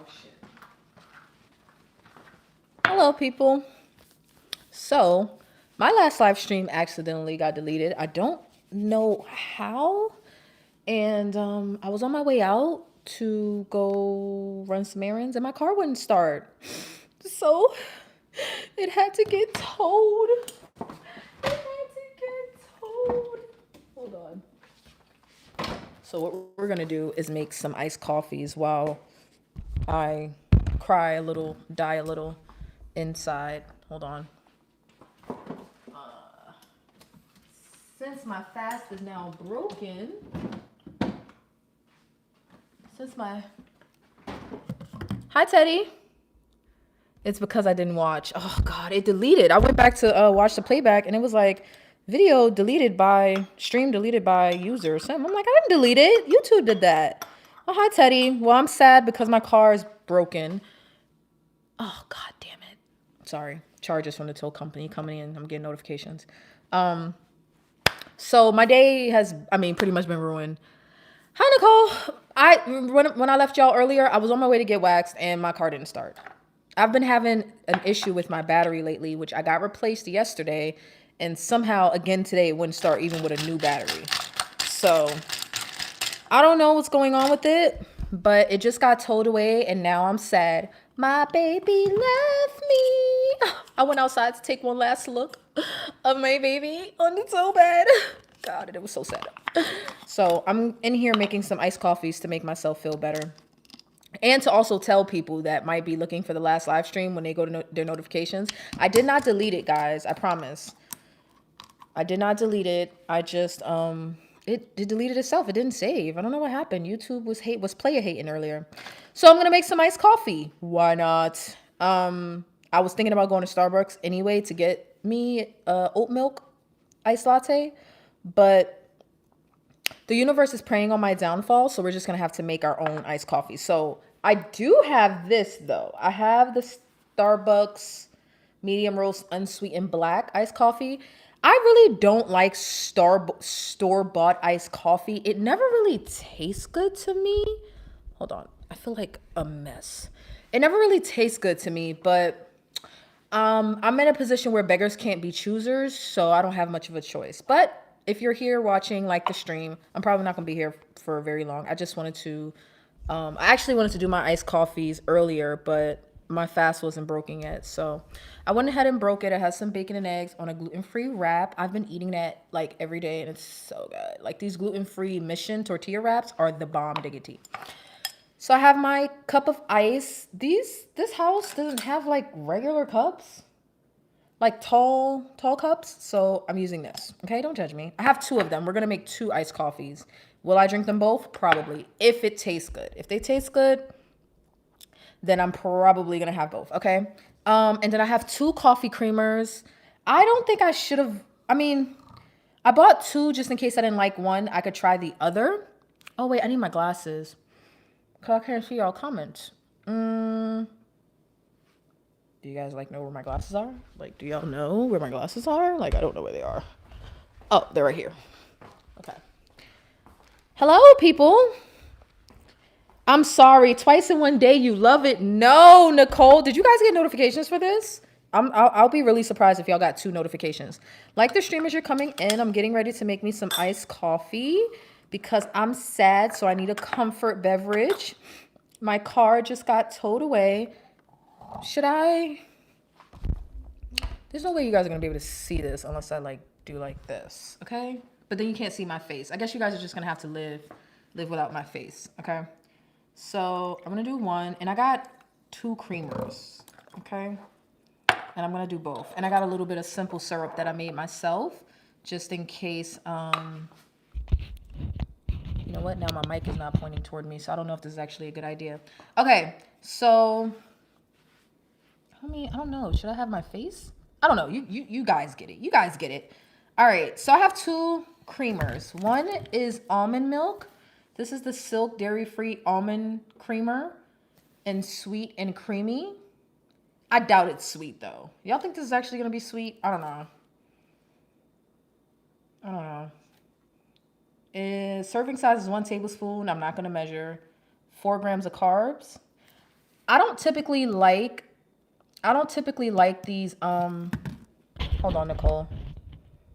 shit. Hello, people. So, my last live stream accidentally got deleted. I don't know how. And I was on my way out to go run some errands, and my car wouldn't start. So, it had to get towed. It had to get towed. Hold on. So, what we're going to do is make some iced coffees while I cry a little, die a little inside. Hold on. Since my fast is now broken, Hi, Teddy. It's because I didn't watch. Oh, God, it deleted. I went back to watch the playback, and it was like, stream deleted by user or something. I'm like, I didn't delete it. YouTube did that. Oh, hi, Teddy. Well, I'm sad because my car is broken. Oh, God damn it. Sorry. Charges from the tow company coming in. I'm getting notifications. So my day has, pretty much been ruined. Hi, Nicole. When I left y'all earlier, I was on my way to get waxed and my car didn't start. I've been having an issue with my battery lately, which I got replaced yesterday, and somehow again today it wouldn't start even with a new battery. So I don't know what's going on with it, but it just got towed away and now I'm sad. My baby left me. I went outside to take one last look of my baby on the tow bed. God, it was so sad. So I'm in here making some iced coffees to make myself feel better. And to also tell people that might be looking for the last live stream when they go to their notifications. I did not delete it, guys. I promise. I did not delete it. I just, it deleted itself. It didn't save. I don't know what happened. YouTube was player hating earlier. So I'm going to make some iced coffee. Why not? I was thinking about going to Starbucks anyway to get me oat milk iced latte, but the universe is preying on my downfall, so we're just going to have to make our own iced coffee. So I do have this, though. I have the Starbucks medium roast unsweetened black iced coffee. I really don't like store-bought iced coffee. It never really tastes good to me. Hold on. I feel like a mess. It never really tastes good to me, but I'm in a position where beggars can't be choosers, so I don't have much of a choice. But if you're here watching like the stream, I'm probably not gonna be here for very long. I just wanted to, I actually wanted to do my iced coffees earlier, but my fast wasn't broken yet. So I went ahead and broke it. It has some bacon and eggs on a gluten-free wrap. I've been eating that like every day and it's so good. Like these gluten-free Mission tortilla wraps are the bomb diggity. So I have my cup of ice. This house doesn't have like regular cups, like tall cups. So I'm using this. Okay, don't judge me. I have two of them. We're gonna make 2 iced coffees. Will I drink them both? Probably. If it tastes good. If they taste good, then I'm probably gonna have both. Okay. And then I have 2 coffee creamers. I don't think I should have. I bought 2 just in case I didn't like one. I could try the other. Oh wait, I need my glasses. Cause I can't see y'all comments. Do you guys like know where my glasses are? Like, do y'all know where my glasses are? Like, I don't know where they are. Oh, they're right here. Okay. Hello, people. I'm sorry. Twice in one day, you love it. No, Nicole. Did you guys get notifications for this? I'll be really surprised if y'all got 2 notifications. Like the streamers, you're coming in. I'm getting ready to make me some iced coffee because I'm sad, so I need a comfort beverage. My car just got towed away. Should I? There's no way you guys are gonna be able to see this unless I like do like this, okay? But then you can't see my face. I guess you guys are just gonna have to live without my face, okay? So I'm gonna do 1, and I got 2 creamers, okay? And I'm gonna do both. And I got a little bit of simple syrup that I made myself, just in case. You know what? Now my mic is not pointing toward me, so I don't know if this is actually a good idea. Okay, so I don't know. Should I have my face? I don't know. You guys get it. You guys get it. All right. So I have 2 creamers. One is almond milk. This is the Silk dairy-free almond creamer, and sweet and creamy. I doubt it's sweet though. Y'all think this is actually gonna be sweet? I don't know. Serving size is 1 tablespoon. I'm not gonna measure. 4 grams of carbs. I don't typically like these hold on, Nicole.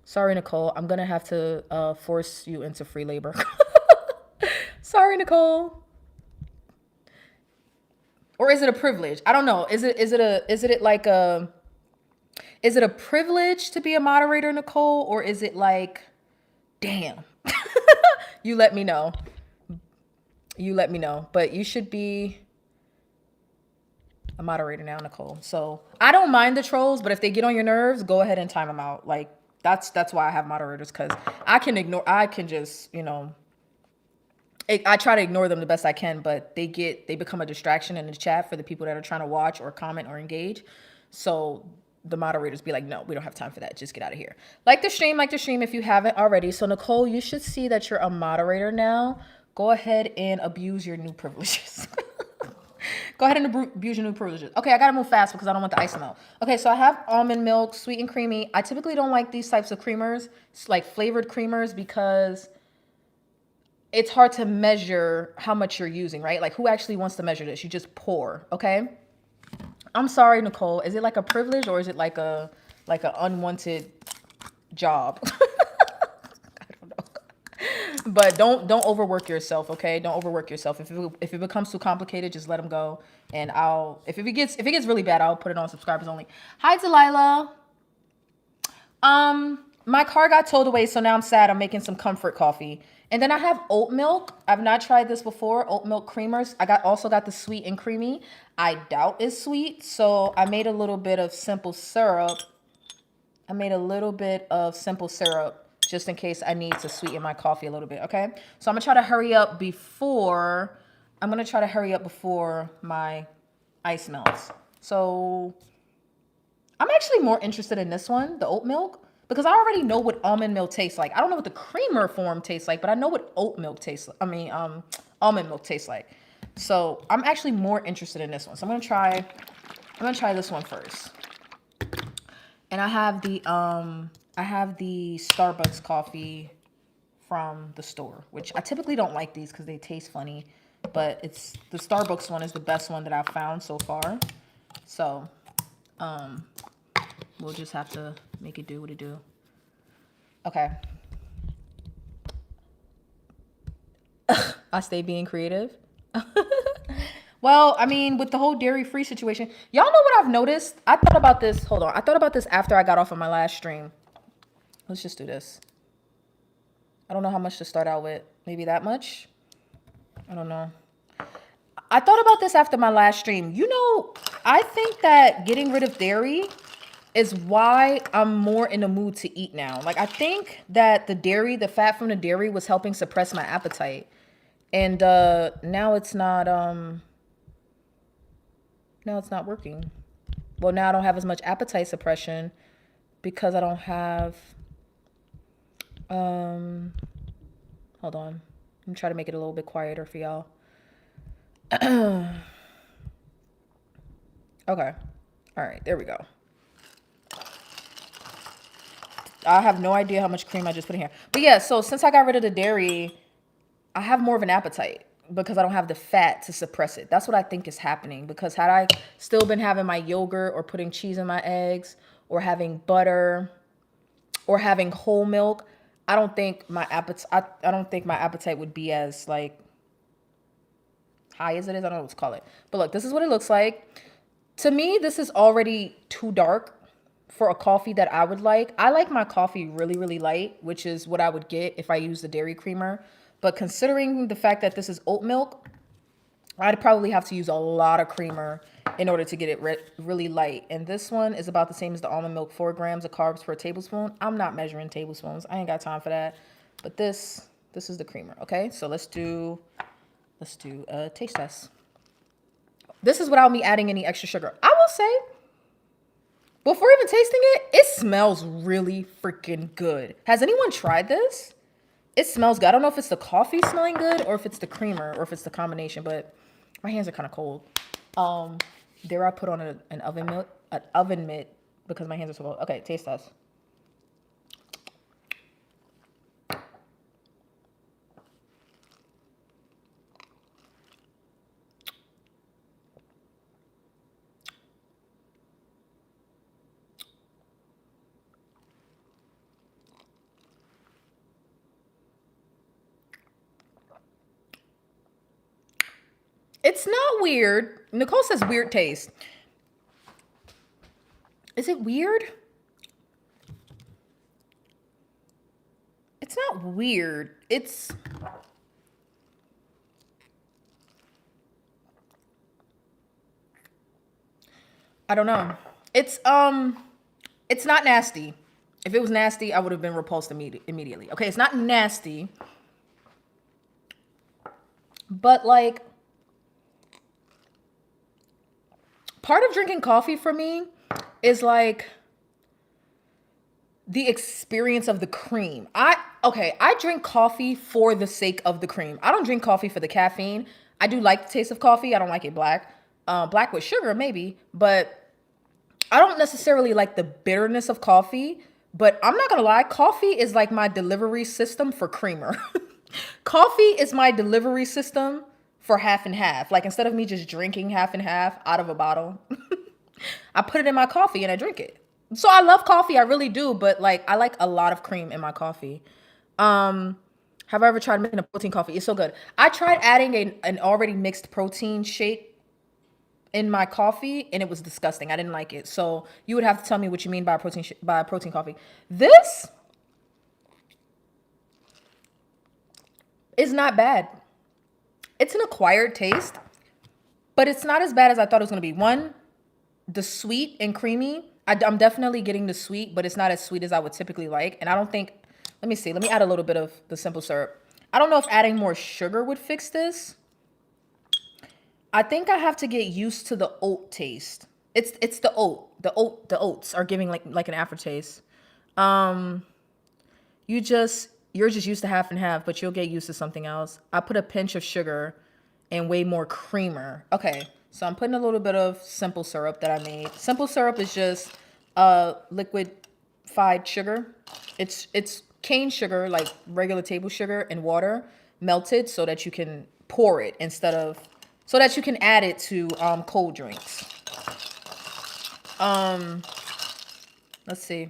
Sorry, Nicole. I'm gonna have to force you into free labor. Sorry, Nicole. Or is it a privilege? I don't know. Is it a privilege to be a moderator, Nicole, or is it like, damn? You let me know. You let me know. But you should be a moderator now, Nicole. So I don't mind the trolls, but if they get on your nerves, go ahead and time them out. Like that's why I have moderators, because I can just, I try to ignore them the best I can, but they become a distraction in the chat for the people that are trying to watch or comment or engage. So the moderators be like, no, we don't have time for that. Just get out of here. Like the stream if you haven't already. So Nicole, you should see that you're a moderator now. Go ahead and abuse your new privileges. Go ahead and abuse your new privileges. Okay, I gotta move fast because I don't want the ice to melt. Okay, so I have almond milk, sweet and creamy. I typically don't like these types of creamers, like flavored creamers, because it's hard to measure how much you're using, right? Like, who actually wants to measure this? You just pour, okay? I'm sorry, Nicole. Is it like a privilege, or is it like an unwanted job? But don't overwork yourself, okay? Don't overwork yourself. If it becomes too complicated, just let them go. And if it gets really bad, I'll put it on subscribers only. Hi, Delilah. My car got towed away, so now I'm sad. I'm making some comfort coffee. And then I have oat milk. I've not tried this before. Oat milk creamers. Also got the sweet and creamy. I doubt it's sweet, so I made a little bit of simple syrup. Just in case I need to sweeten my coffee a little bit, okay? So I'm gonna try to hurry up before my ice melts. So I'm actually more interested in this one, the oat milk, because I already know what almond milk tastes like. I don't know what the creamer form tastes like, but I know what oat milk tastes like. Almond milk tastes like. So I'm actually more interested in this one. So I'm gonna try this one first. And I have the Starbucks coffee from the store, which I typically don't like these because they taste funny, but the Starbucks one is the best one that I've found so far. So we'll just have to make it do what it do. Okay. I stay being creative. Well, I mean, with the whole dairy-free situation, y'all know what I've noticed? I thought about this. Hold on. I thought about this after I got off of my last stream. Let's just do this. I don't know how much to start out with. Maybe that much? I don't know. I thought about this after my last stream. I think that getting rid of dairy is why I'm more in the mood to eat now. Like, I think that the fat from the dairy was helping suppress my appetite. And now it's not working. Well, now I don't have as much appetite suppression because I don't have hold on. I'm trying to make it a little bit quieter for y'all. Okay. All right, there we go. I have no idea how much cream I just put in here. But yeah, so since I got rid of the dairy, I have more of an appetite because I don't have the fat to suppress it. That's what I think is happening, because had I still been having my yogurt or putting cheese in my eggs or having butter or having whole milk, I don't think my appetite would be as like high as it is. I don't know what to call it. But look, this is what it looks like. To me, this is already too dark for a coffee that I would like. I like my coffee really, really light, which is what I would get if I use the dairy creamer. But considering the fact that this is oat milk, I'd probably have to use a lot of creamer in order to get it really light. And this one is about the same as the almond milk, 4 grams of carbs per tablespoon. I'm not measuring tablespoons. I ain't got time for that. But this is the creamer, okay? So let's do a taste test. This is without me adding any extra sugar. I will say, before even tasting it, it smells really freaking good. Has anyone tried this? It smells good. I don't know if it's the coffee smelling good or if it's the creamer or if it's the combination, but my hands are kind of cold. There I put on an oven mitt because my hands are so cold. Okay, taste test. It's not weird. Nicole says weird taste. Is it weird? It's not weird. I don't know. It's it's not nasty. If it was nasty, I would have been repulsed immediately. Okay, it's not nasty. But like part of drinking coffee for me is like the experience of the cream. I drink coffee for the sake of the cream. I don't drink coffee for the caffeine. I do like the taste of coffee. I don't like it black. Black with sugar maybe, but I don't necessarily like the bitterness of coffee. But I'm not gonna lie, coffee is like my delivery system for creamer. Coffee is my delivery system for half and half. Like instead of me just drinking half and half out of a bottle, I put it in my coffee and I drink it. So I love coffee, I really do, but like I like a lot of cream in my coffee. Um, have I ever tried making a protein coffee? It's so good. I tried adding an already mixed protein shake in my coffee and it was disgusting. I didn't like it. So you would have to tell me what you mean by a by a protein coffee. This is not bad. It's an acquired taste, but it's not as bad as I thought it was going to be. One, the sweet and creamy. I'm definitely getting the sweet, but it's not as sweet as I would typically like. And I don't think, let me see, let me add a little bit of the simple syrup. I don't know if adding more sugar would fix this. I think I have to get used to the oat taste. It's the oat. The oats are giving like an aftertaste. Um, you're just used to half and half, but you'll get used to something else. I put a pinch of sugar and way more creamer. Okay, so I'm putting a little bit of simple syrup that I made. Simple syrup is just liquefied sugar. It's cane sugar, like regular table sugar and water melted so that you can pour it instead of so that you can add it to cold drinks. Um, let's see.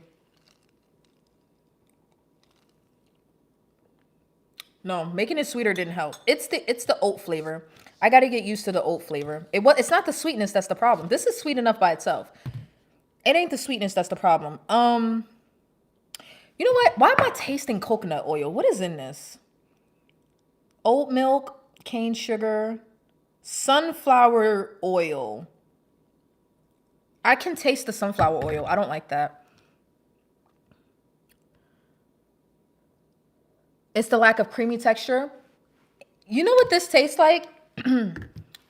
No, making it sweeter didn't help. It's the oat flavor. I got to get used to the oat flavor. It's not the sweetness that's the problem. This is sweet enough by itself. It ain't the sweetness that's the problem. You know what? Why am I tasting coconut oil? What is in this? Oat milk, cane sugar, sunflower oil. I can taste the sunflower oil. I don't like that. It's the lack of creamy texture. You know what this tastes like?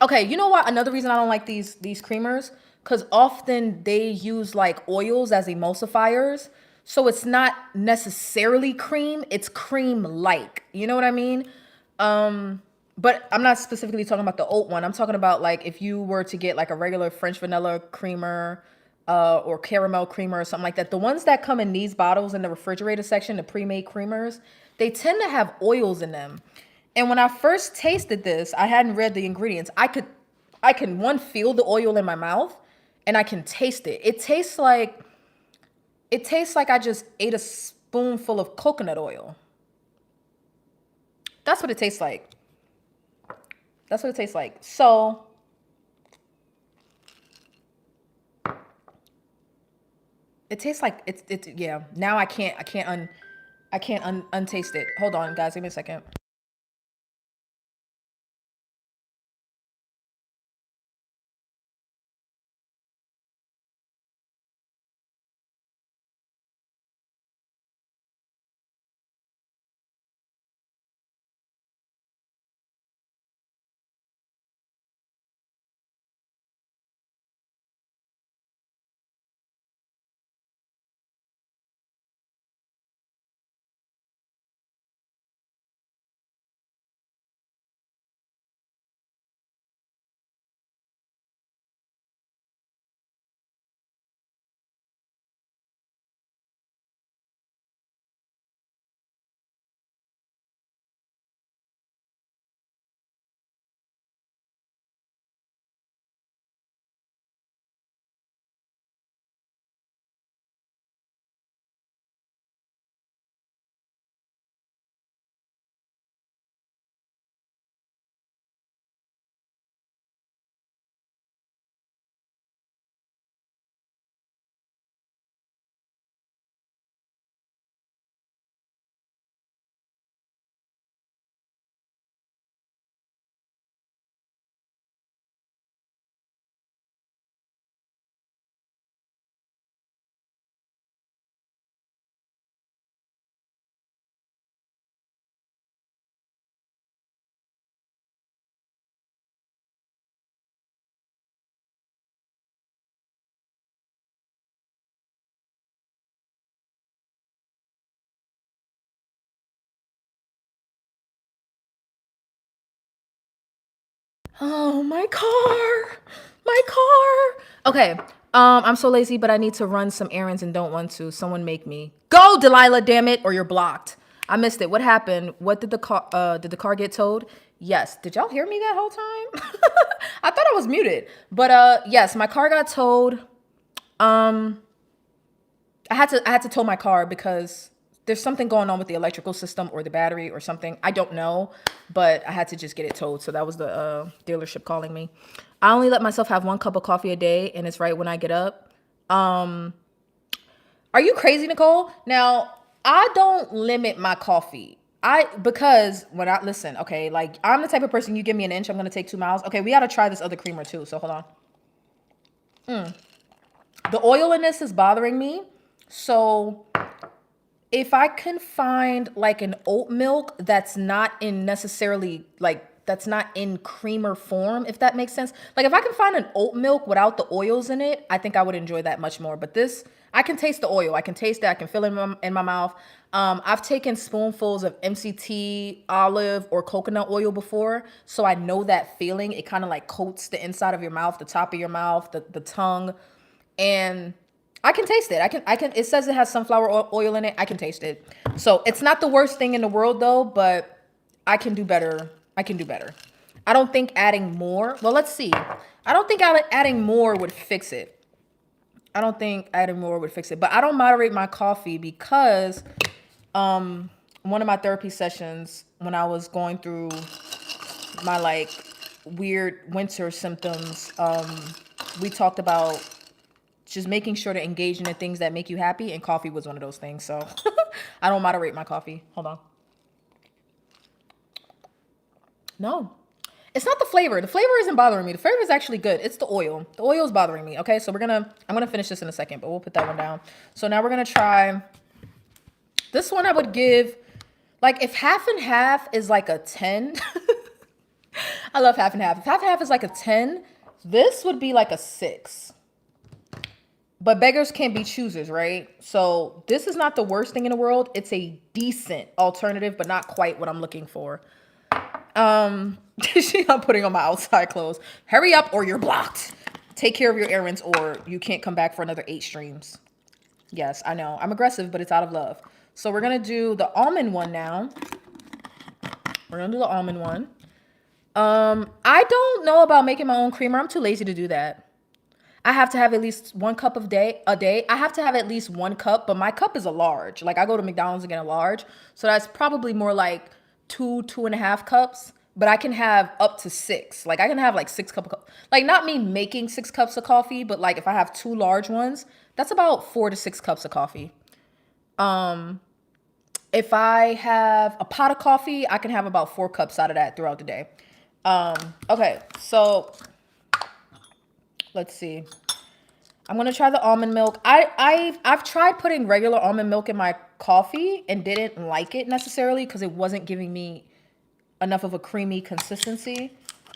Okay, you know what? Another reason I don't like these creamers, because often they use like oils as emulsifiers. So it's not necessarily cream, it's cream like. You know what I mean? But I'm not specifically talking about the oat one. I'm talking about like if you were to get like a regular French vanilla creamer or caramel creamer or something like that. The ones that come in these bottles in the refrigerator section, the pre-made creamers, they tend to have oils in them. And when I first tasted this, I hadn't read the ingredients. I can one feel the oil in my mouth and I can taste it. It tastes like I just ate a spoonful of coconut oil. That's what it tastes like. That's what it tastes like. So it tastes like it's yeah. Now I can't untaste it. Hold on, guys, give me a second. Oh, my car. My car. Okay. I'm so lazy, but I need to run some errands and don't want to. Someone make me. Go, Delilah, damn it, or you're blocked. I missed it. What happened? What did the car get towed? Yes. Did y'all hear me that whole time? I thought I was muted. But yes, my car got towed. I had to tow my car because there's something going on with the electrical system or the battery or something. I don't know, but I had to just get it towed. So that was the dealership calling me. I only let myself have 1 cup of coffee a day, and it's right when I get up. Are you crazy, Nicole? Now, I don't limit my coffee. Because when I listen, okay, like I'm the type of person, you give me an inch, I'm gonna take 2 miles. Okay, we gotta try this other creamer too. So hold on. The oil in this is bothering me. So if I can find like an oat milk that's not in necessarily like that's not in creamer form, if that makes sense. Like if I can find an oat milk without the oils in it, I think I would enjoy that much more. But this, I can taste the oil. I can taste it. I can feel it in my mouth. I've taken spoonfuls of MCT olive or coconut oil before, so I know that feeling. It kind of like coats the inside of your mouth, the top of your mouth, the tongue, and I can taste it. It says it has sunflower oil in it. I can taste it. So it's not the worst thing in the world though, but I can do better. I can do better. I don't think adding more. Well, let's see. I don't think adding more would fix it. I don't think adding more would fix it. But I don't moderate my coffee because one of my therapy sessions when I was going through my like weird winter symptoms, we talked about just making sure to engage in the things that make you happy, and coffee was one of those things. So I don't moderate my coffee. Hold on. No, it's not the flavor. The flavor isn't bothering me. The flavor is actually good. It's the oil. The oil is bothering me. Okay, so I'm gonna finish this in a second, but we'll put that one down. So now we're gonna try this one. I would give, like, if half and half is like a 10. I love half and half. If half and half is like a 10, this would be like a 6. But beggars can't be choosers, right? So this is not the worst thing in the world. It's a decent alternative, but not quite what I'm looking for. I'm putting on my outside clothes. Hurry up or you're blocked. Take care of your errands or you can't come back for another 8 streams. Yes, I know. I'm aggressive, but it's out of love. So we're going to do the almond one now. We're going to do the almond one. I don't know about making my own creamer. I'm too lazy to do that. I have to have at least 1 cup a day. I have to have at least 1 cup, but my cup is a large. Like I go to McDonald's and get a large. So that's probably more like 2.5 cups, but I can have up to 6. Like I can have like 6 cups. Like not me making 6 cups of coffee, but like if I have 2 large ones, that's about 4 to 6 cups of coffee. If I have a pot of coffee, I can have about 4 cups out of that throughout the day. Okay, so let's see. I'm gonna try the almond milk. I've tried putting regular almond milk in my coffee and didn't like it necessarily because it wasn't giving me enough of a creamy consistency.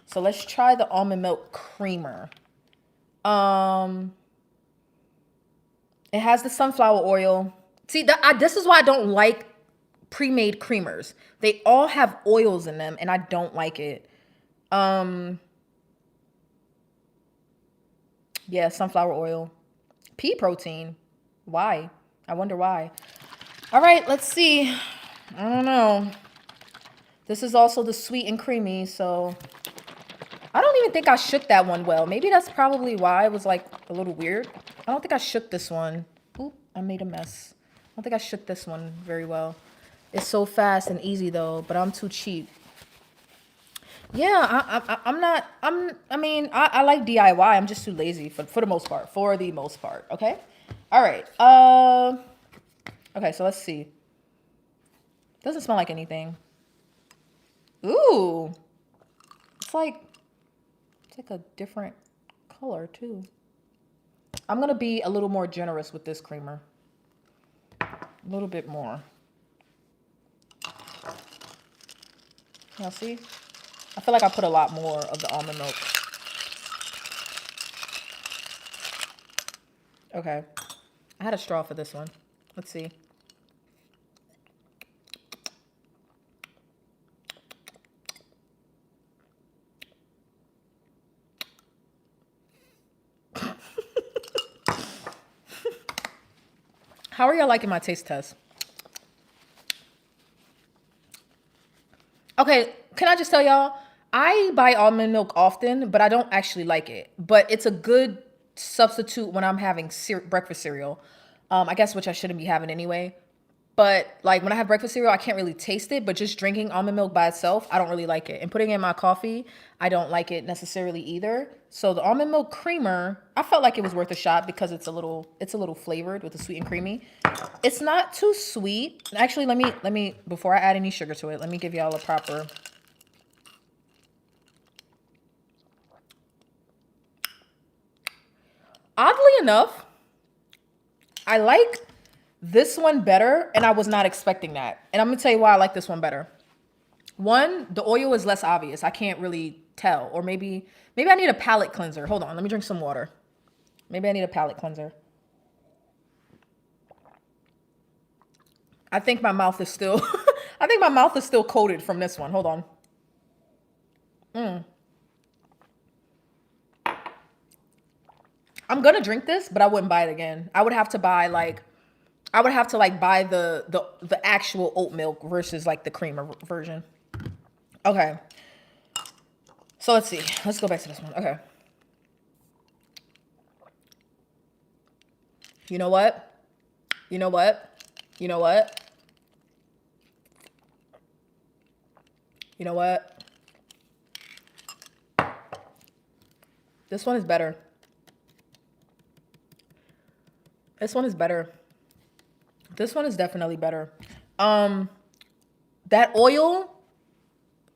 So let's try the almond milk creamer. It has the sunflower oil. See, this is why I don't like pre-made creamers. They all have oils in them, and I don't like it. Yeah, sunflower oil. Pea protein. Why? I wonder why. All right, let's see. I don't know. This is also the sweet and creamy, so I don't even think I shook that one well. Maybe that's probably why it was like a little weird. I don't think I shook this one. Oop, I made a mess. I don't think I shook this one very well. It's so fast and easy though, but I'm too cheap. Yeah, I like DIY. I'm just too lazy for the most part. For the most part, okay? All right. Okay, so let's see. Doesn't smell like anything. Ooh. It's like a different color too. I'm going to be a little more generous with this creamer. A little bit more. Y'all see? I feel like I put a lot more of the almond milk. Okay. I had a straw for this one. Let's see. How are y'all liking my taste test? Okay, can I just tell y'all? I buy almond milk often, but I don't actually like it. But it's a good substitute when I'm having breakfast cereal. I guess which I shouldn't be having anyway. But like when I have breakfast cereal, I can't really taste it. But just drinking almond milk by itself, I don't really like it. And putting it in my coffee, I don't like it necessarily either. So the almond milk creamer, I felt like it was worth a shot because it's a little flavored with the sweet and creamy. It's not too sweet. Actually, let me before I add any sugar to it, let me give y'all a proper. Oddly enough, I like this one better, and I was not expecting that. And I'm gonna tell you why I like this one better. One, the oil is less obvious. I can't really tell. Or maybe I need a palate cleanser. Hold on, let me drink some water. Maybe I need a palate cleanser. I think my mouth is still I think my mouth is still coated from this one. Hold on. I'm gonna drink this, but I wouldn't buy it again. I would have to buy buy the actual oat milk versus like the creamer version. Okay. So let's see. Let's go back to this one. Okay. You know what? You know what? You know what? You know what? This one is better. This one is better. This one is definitely better. That oil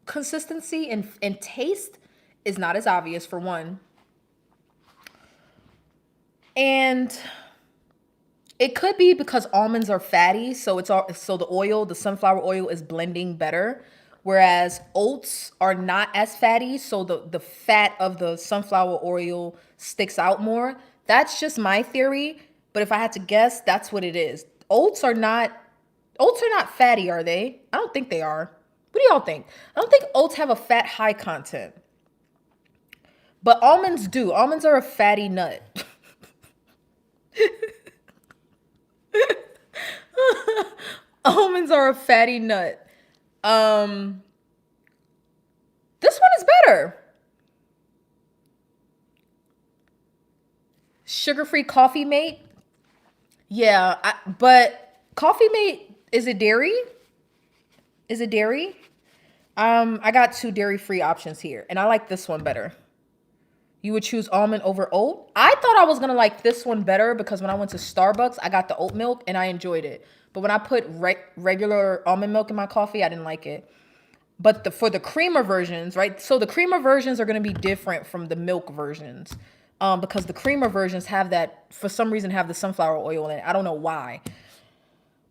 consistency and taste is not as obvious for one. And it could be because almonds are fatty, so the sunflower oil is blending better, whereas oats are not as fatty, so the fat of the sunflower oil sticks out more. That's just my theory, but if I had to guess, that's what it is. Oats are not fatty, are they? I don't think they are. What do y'all think? I don't think oats have a fat high content. But almonds do. Almonds are a fatty nut. Almonds are a fatty nut. This one is better. Sugar-free Coffee Mate. Yeah, but Coffee Mate, is it dairy? Is it dairy? I got 2 dairy-free options here, and I like this one better. You would choose almond over oat? I thought I was gonna like this one better because when I went to Starbucks, I got the oat milk and I enjoyed it. But when I put regular almond milk in my coffee, I didn't like it. But for the creamer versions, right? So the creamer versions are gonna be different from the milk versions. Because the creamer versions have that, for some reason, have the sunflower oil in it. I don't know why.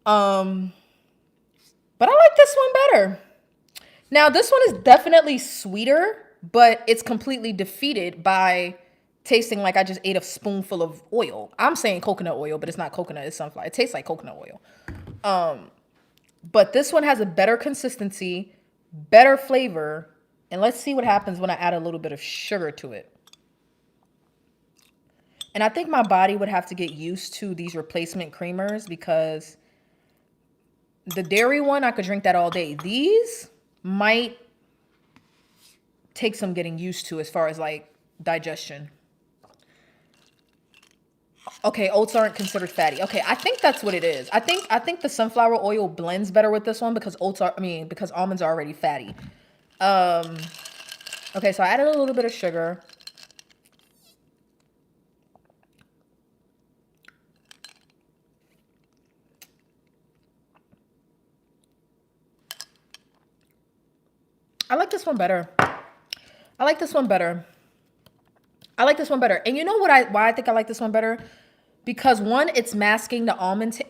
But I like this one better. Now, this one is definitely sweeter, but it's completely defeated by tasting like I just ate a spoonful of oil. I'm saying coconut oil, but it's not coconut, it's sunflower. It tastes like coconut oil. But this one has a better consistency, better flavor, and let's see what happens when I add a little bit of sugar to it. And I think my body would have to get used to these replacement creamers because the dairy one, I could drink that all day. These might take some getting used to as far as like digestion. Okay, oats aren't considered fatty. Okay, I think that's what it is. I think the sunflower oil blends better with this one because because almonds are already fatty. Okay, so I added a little bit of sugar. I like this one better. I like this one better. I like this one better. And you know why I think I like this one better? Because one, it's masking the almond.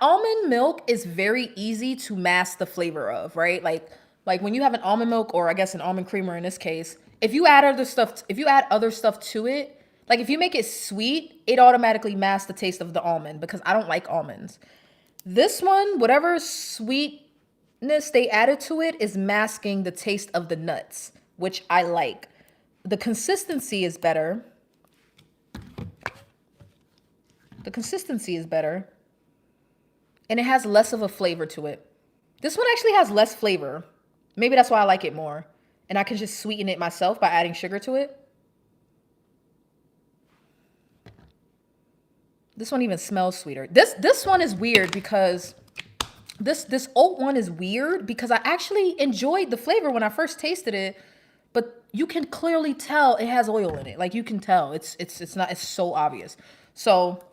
Almond milk is very easy to mask the flavor of, right? Like when you have an almond milk, or I guess an almond creamer in this case, if you add other stuff to it, like if you make it sweet, it automatically masks the taste of the almond because I don't like almonds. This one, whatever sweetness they added to it is masking the taste of the nuts, which I like. The consistency is better. The consistency is better. and it has less of a flavor to it. This one actually has less flavor. Maybe that's why I like it more. And I can just sweeten it myself by adding sugar to it. This one even smells sweeter. This one is weird because this oat one is weird because I actually enjoyed the flavor when I first tasted it, but you can clearly tell it has oil in it. Like you can tell it's not, it's so obvious. So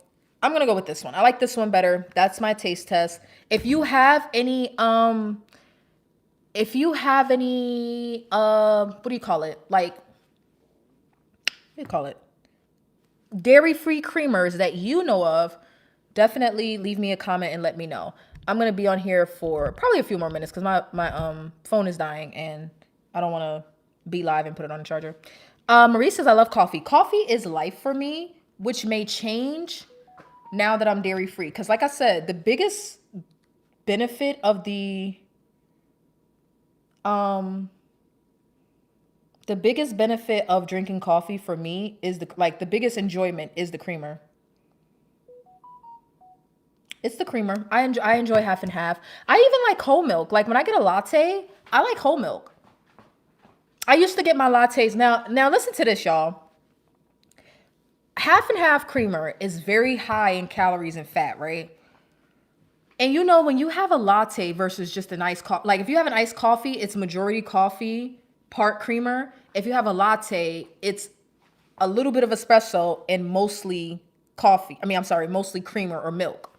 I'm gonna go with this one. I like this one better. That's my taste test. If you have any what do you call it? Like, what do you call it? Dairy-free creamers that you know of, definitely leave me a comment and let me know. I'm gonna be on here for probably a few more minutes because my phone is dying and I don't want to be live and put it on the charger. Marie says I love coffee. Coffee is life for me, which may change now that I'm dairy-free. Because like I said, the biggest benefit of the biggest benefit of drinking coffee for me is the biggest enjoyment is the creamer. It's the creamer. I enjoy half and half. I even like whole milk. Like when I get a latte, I like whole milk. I used to get my lattes. Now listen to this, y'all. Half and half creamer is very high in calories and fat, right? And you know, when you have a latte versus just an iced coffee, like if you have an iced coffee, it's majority coffee, part creamer. If you have a latte, it's a little bit of espresso and mostly coffee. Mostly creamer or milk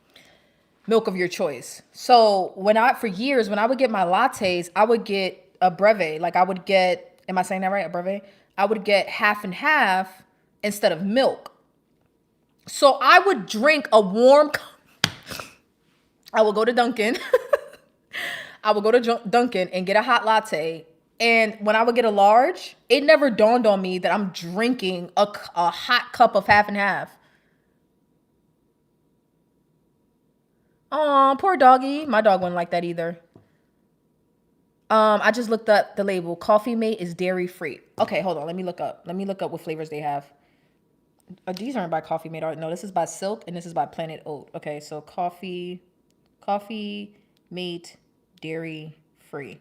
of your choice. So for years, when I would get my lattes, I would get a breve. Like I would get, am I saying that right? A breve? I would get half and half instead of milk. So I would drink a warm, I would go to Dunkin'. I would go to Dunkin' and get a hot latte. And when I would get a large, it never dawned on me that I'm drinking a hot cup of half and half. Oh, poor doggy. My dog wouldn't like that either. I just looked up the label. Coffee Mate is dairy free. Okay, hold on. Let me look up what flavors they have. These aren't by Coffee Mate. No, this is by Silk and this is by Planet Oat. Okay, so Coffee Mate dairy free.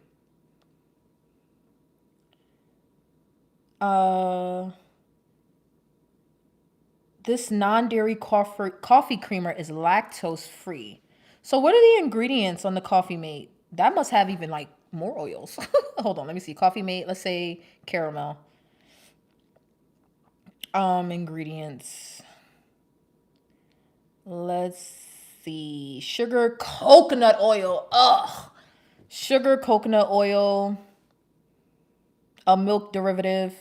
This non-dairy coffee creamer is lactose free. So what are the ingredients on the Coffee Mate? That must have even like more oils. Hold on, let me see. Coffee Mate, let's say caramel. Ingredients. Let's see. Sugar, coconut oil. Ugh. Sugar, coconut oil. A milk derivative.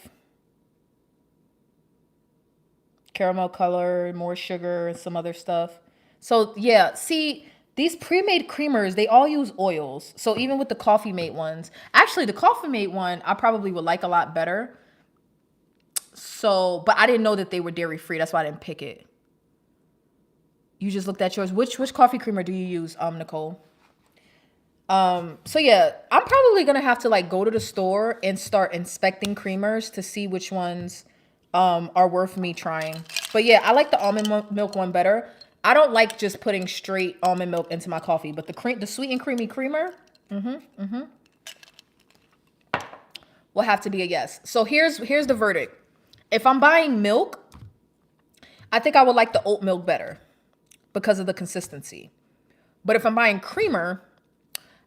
Caramel color, more sugar, and some other stuff. So yeah, see, these pre-made creamers, they all use oils. So even with the Coffee Mate ones, actually the Coffee Mate one, I probably would like a lot better. So, but I didn't know that they were dairy free. That's why I didn't pick it. You just looked at yours. Which coffee creamer do you use, Nicole? So yeah, I'm probably gonna have to like go to the store and start inspecting creamers to see which ones are worth me trying. But yeah, I like the almond milk one better. I don't like just putting straight almond milk into my coffee, but the sweet and creamy creamer, will have to be a yes. So here's the verdict. If I'm buying milk, I think I would like the oat milk better because of the consistency. But if I'm buying creamer,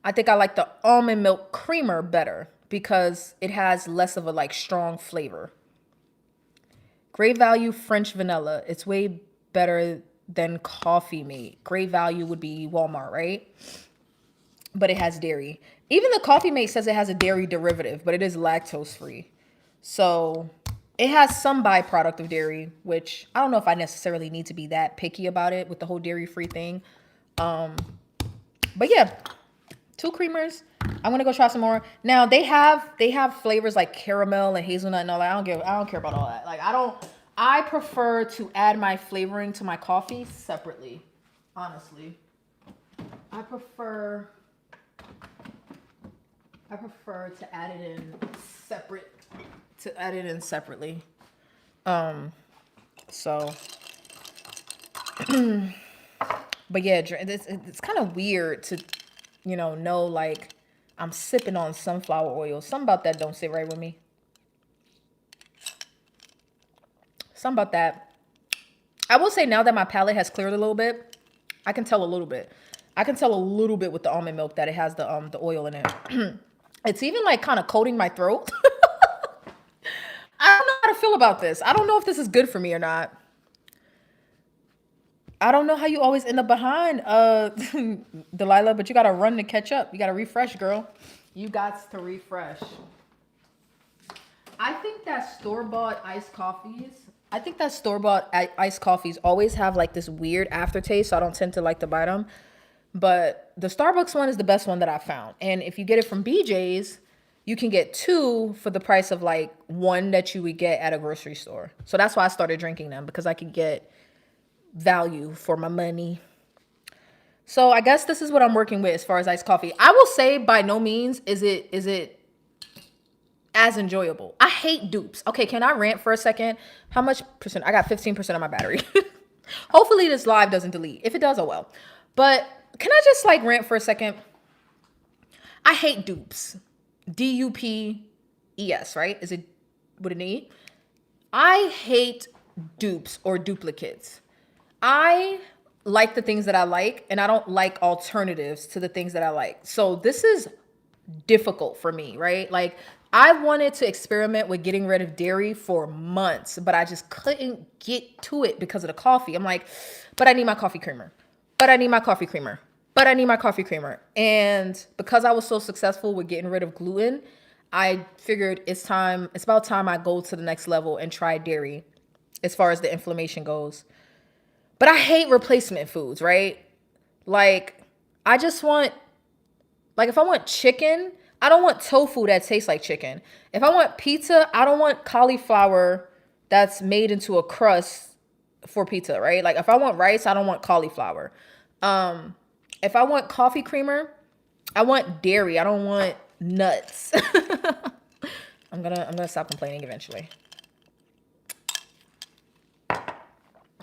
I think I like the almond milk creamer better because it has less of a like strong flavor. Great Value French vanilla. It's way better than Coffee Mate. Great Value would be Walmart, right? But it has dairy. Even the Coffee Mate says it has a dairy derivative, but it is lactose free. So it has some byproduct of dairy, which I don't know if I necessarily need to be that picky about it with the whole dairy free thing. But yeah, 2 creamers. I'm gonna go try some more. Now they have flavors like caramel and hazelnut and all that. I don't care about all that. Like I prefer to add my flavoring to my coffee separately. Honestly, I prefer to add it in separately. So But yeah, it's kind of weird to, know like I'm sipping on sunflower oil. Something about that don't sit right with me. Something about that. I will say now that my palate has cleared a little bit, I can tell a little bit. I can tell a little bit with the almond milk that it has the oil in it. It's even like kind of coating my throat. I don't know how to feel about this. I don't know if this is good for me or not. I don't know how you always end up behind, Delilah, but you gotta run to catch up. You gotta refresh, girl. You got to refresh. I think that store-bought iced coffees always have like this weird aftertaste, so I don't tend to like to buy them. But the Starbucks one is the best one that I found. And if you get it from BJ's, you can get 2 for the price of like 1 that you would get at a grocery store. So that's why I started drinking them, because I could get value for my money. So I guess this is what I'm working with as far as iced coffee. I will say by no means is it as enjoyable. I hate dupes. Okay, can I rant for a second? How much percent? I got 15% of my battery. Hopefully this live doesn't delete. If it does, oh well. But can I just like rant for a second? I hate dupes. DUPES, right? Is it what it need? I hate dupes or duplicates. I like the things that I like, and I don't like alternatives to the things that I like. So this is difficult for me, right? Like I wanted to experiment with getting rid of dairy for months, but I just couldn't get to it because of the coffee. I'm like, but I need my coffee creamer. But I need my coffee creamer. But I need my coffee creamer. And because I was so successful with getting rid of gluten, I figured it's about time I go to the next level and try dairy as far as the inflammation goes. But I hate replacement foods, right? Like, I just want, like, if I want chicken, I don't want tofu that tastes like chicken. If I want pizza, I don't want cauliflower that's made into a crust for pizza, right? Like, if I want rice, I don't want cauliflower. If I want coffee creamer, I want dairy. I don't want nuts. I'm gonna stop complaining eventually.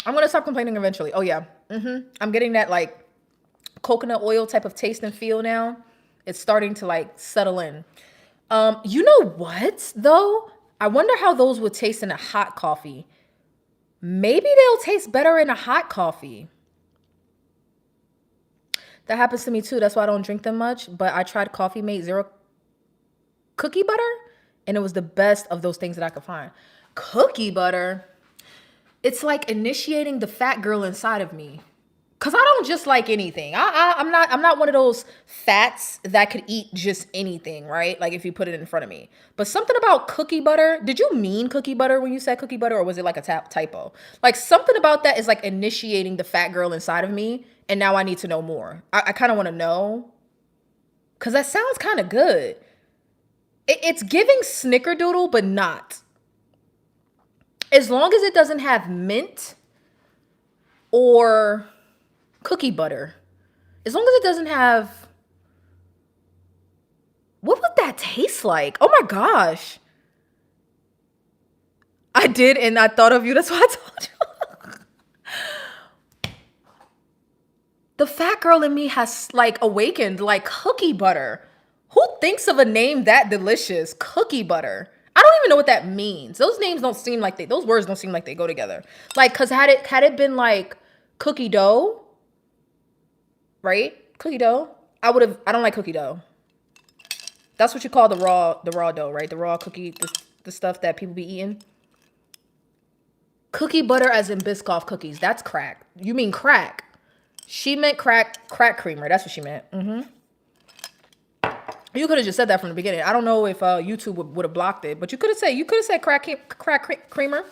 I'm gonna stop complaining eventually. Oh yeah. I'm getting that like coconut oil type of taste and feel now. It's starting to like settle in. You know what though? I wonder how those would taste in a hot coffee. Maybe they'll taste better in a hot coffee. That happens to me too. That's why I don't drink them much. But I tried Coffee Mate Zero cookie butter, and it was the best of those things that I could find. Cookie butter. It's like initiating the fat girl inside of me. Cause I don't just like anything. I'm not one of those fats that could eat just anything, right? Like if you put it in front of me. But something about cookie butter. Did you mean cookie butter when you said cookie butter, or was it like a typo? Like something about that is like initiating the fat girl inside of me, and now I need to know more. I kind of want to know, cause that sounds kind of good. It's giving snickerdoodle, but not. As long as it doesn't have mint or cookie butter. As long as it doesn't have... What would that taste like? Oh my gosh. I did, and I thought of you. That's why I told you. The fat girl in me has like awakened, like cookie butter. Who thinks of a name that delicious? Cookie butter. I don't even know what that means. Those words don't seem like they go together. Like, cause had it been like cookie dough, right? Cookie dough. I don't like cookie dough. That's what you call the raw dough, right? The raw cookie, the stuff that people be eating. Cookie butter as in Biscoff cookies. That's crack. You mean crack. She meant crack creamer. That's what she meant. You could have just said that from the beginning. I don't know if YouTube would have blocked it, but you could have said crack creamer.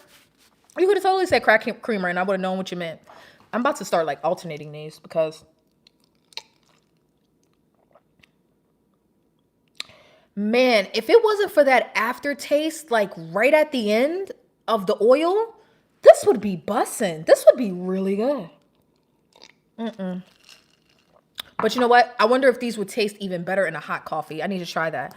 You could have totally said crack creamer, and I would have known what you meant. I'm about to start like alternating these because, man, if it wasn't for that aftertaste, like right at the end of the oil, this would be bussin'. This would be really good. But you know what? I wonder if these would taste even better in a hot coffee. I need to try that.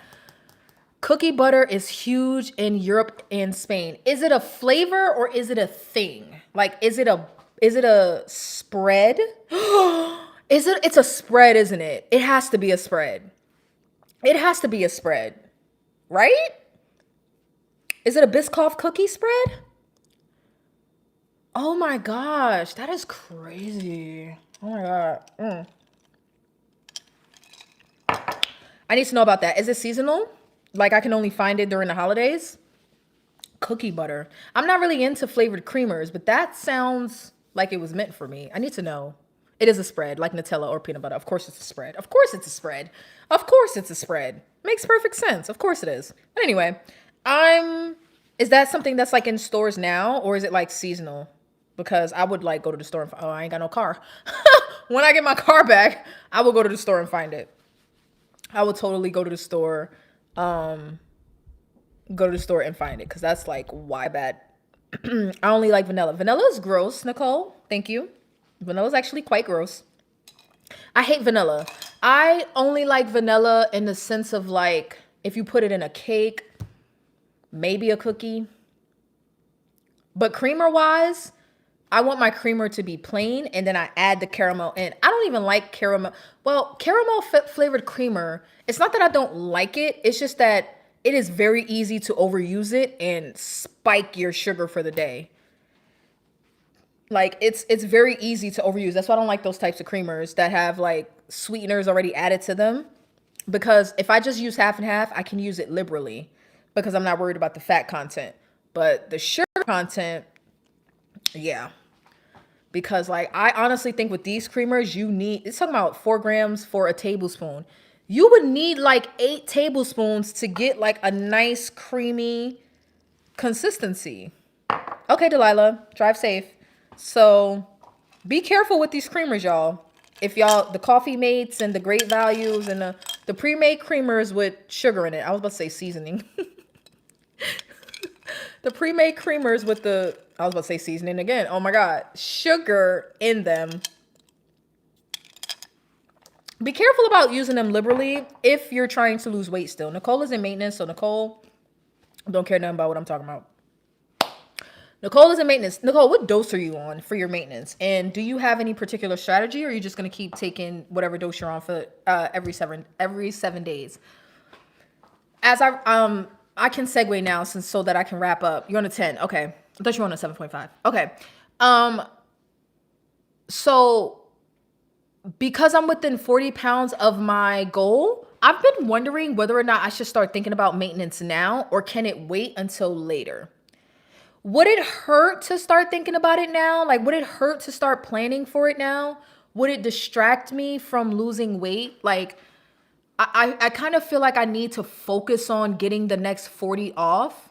Cookie butter is huge in Europe and Spain. Is it a flavor or is it a thing? Like, is it Is it a spread? Is it? It's a spread, isn't it? It has to be a spread. It has to be a spread, right? Is it a Biscoff cookie spread? Oh my gosh, that is crazy. Oh my god. I need to know about that. Is it seasonal? Like I can only find it during the holidays? Cookie butter. I'm not really into flavored creamers, but that sounds like it was meant for me. I need to know. It is a spread, like Nutella or peanut butter. Of course it's a spread. Of course it's a spread. Of course it's a spread. Makes perfect sense. Of course it is. But anyway, is that something that's like in stores now, or is it like seasonal? Because I would like go to the store and oh, I ain't got no car. When I get my car back, I will go to the store and find it. I would totally go to the store, and find it, because that's like why bad. I only like vanilla. Vanilla is gross, Nicole. Thank you. Vanilla is actually quite gross. I hate vanilla. I only like vanilla in the sense of like if you put it in a cake, maybe a cookie. But creamer wise, I want my creamer to be plain and then I add the caramel in. I don't even like caramel. Well, caramel flavored creamer, it's not that I don't like it. It's just that it is very easy to overuse it and spike your sugar for the day. Like it's very easy to overuse. That's why I don't like those types of creamers that have like sweeteners already added to them. Because if I just use half and half, I can use it liberally because I'm not worried about the fat content. But the sugar content, yeah. Because like I honestly think with these creamers, it's talking about 4 grams for a tablespoon. You would need like 8 tablespoons to get like a nice creamy consistency. Okay, Delilah, drive safe. So be careful with these creamers, y'all. If y'all, the coffee mates and the great values and the pre-made creamers with sugar in it. I was about to say seasoning. The pre-made creamers with I was about to say seasoning again. Oh my God. Sugar in them. Be careful about using them liberally if you're trying to lose weight still. Nicole is in maintenance, so Nicole don't care nothing about what I'm talking about. Nicole is in maintenance. Nicole, what dose are you on for your maintenance? And do you have any particular strategy, or are you just going to keep taking whatever dose you're on for every 7 days? As I can segue now so that I can wrap up. You're on a 10. Okay. I thought you were on a 7.5. Okay. So because I'm within 40 pounds of my goal, I've been wondering whether or not I should start thinking about maintenance now, or can it wait until later? Would it hurt to start thinking about it now? Like, would it hurt to start planning for it now? Would it distract me from losing weight? Like, I kind of feel like I need to focus on getting the next 40 off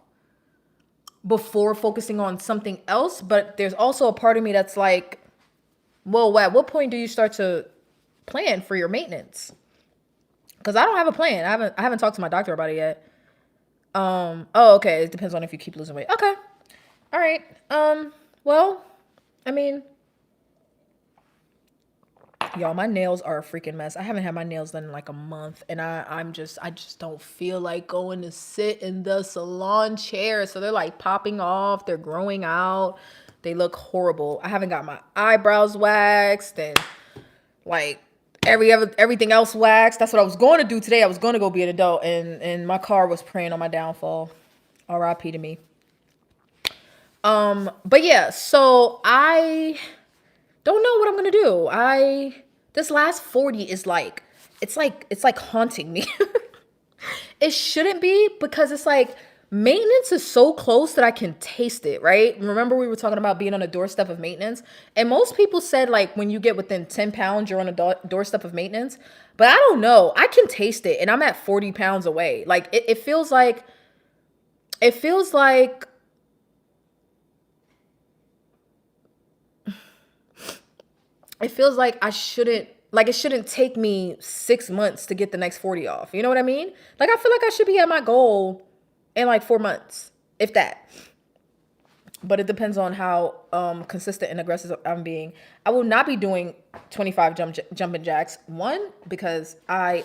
before focusing on something else. But there's also a part of me that's like, well, at what point do you start to plan for your maintenance? Because I don't have a plan. I haven't talked to my doctor about it yet. Oh, okay. It depends on if you keep losing weight. Okay. All right. Well, I mean, y'all, my nails are a freaking mess. I haven't had my nails done in like a month, and I just don't feel like going to sit in the salon chair. So they're like popping off, they're growing out, they look horrible. I haven't got my eyebrows waxed and like everything else waxed. That's what I was going to do today. I was going to go be an adult, and my car was preying on my downfall. R.I.P. to me. But yeah, so I don't know what I'm gonna do. This last 40 is like, it's like haunting me. It shouldn't be, because it's like maintenance is so close that I can taste it, right? Remember we were talking about being on a doorstep of maintenance, and most people said like when you get within 10 pounds, you're on a doorstep of maintenance. But I don't know. I can taste it, and I'm at 40 pounds away. Like it feels like it shouldn't take me 6 months to get the next 40 off. You know what I mean? Like, I feel like I should be at my goal in like 4 months, if that. But it depends on how consistent and aggressive I'm being. I will not be doing 25 jumping jacks. One, because I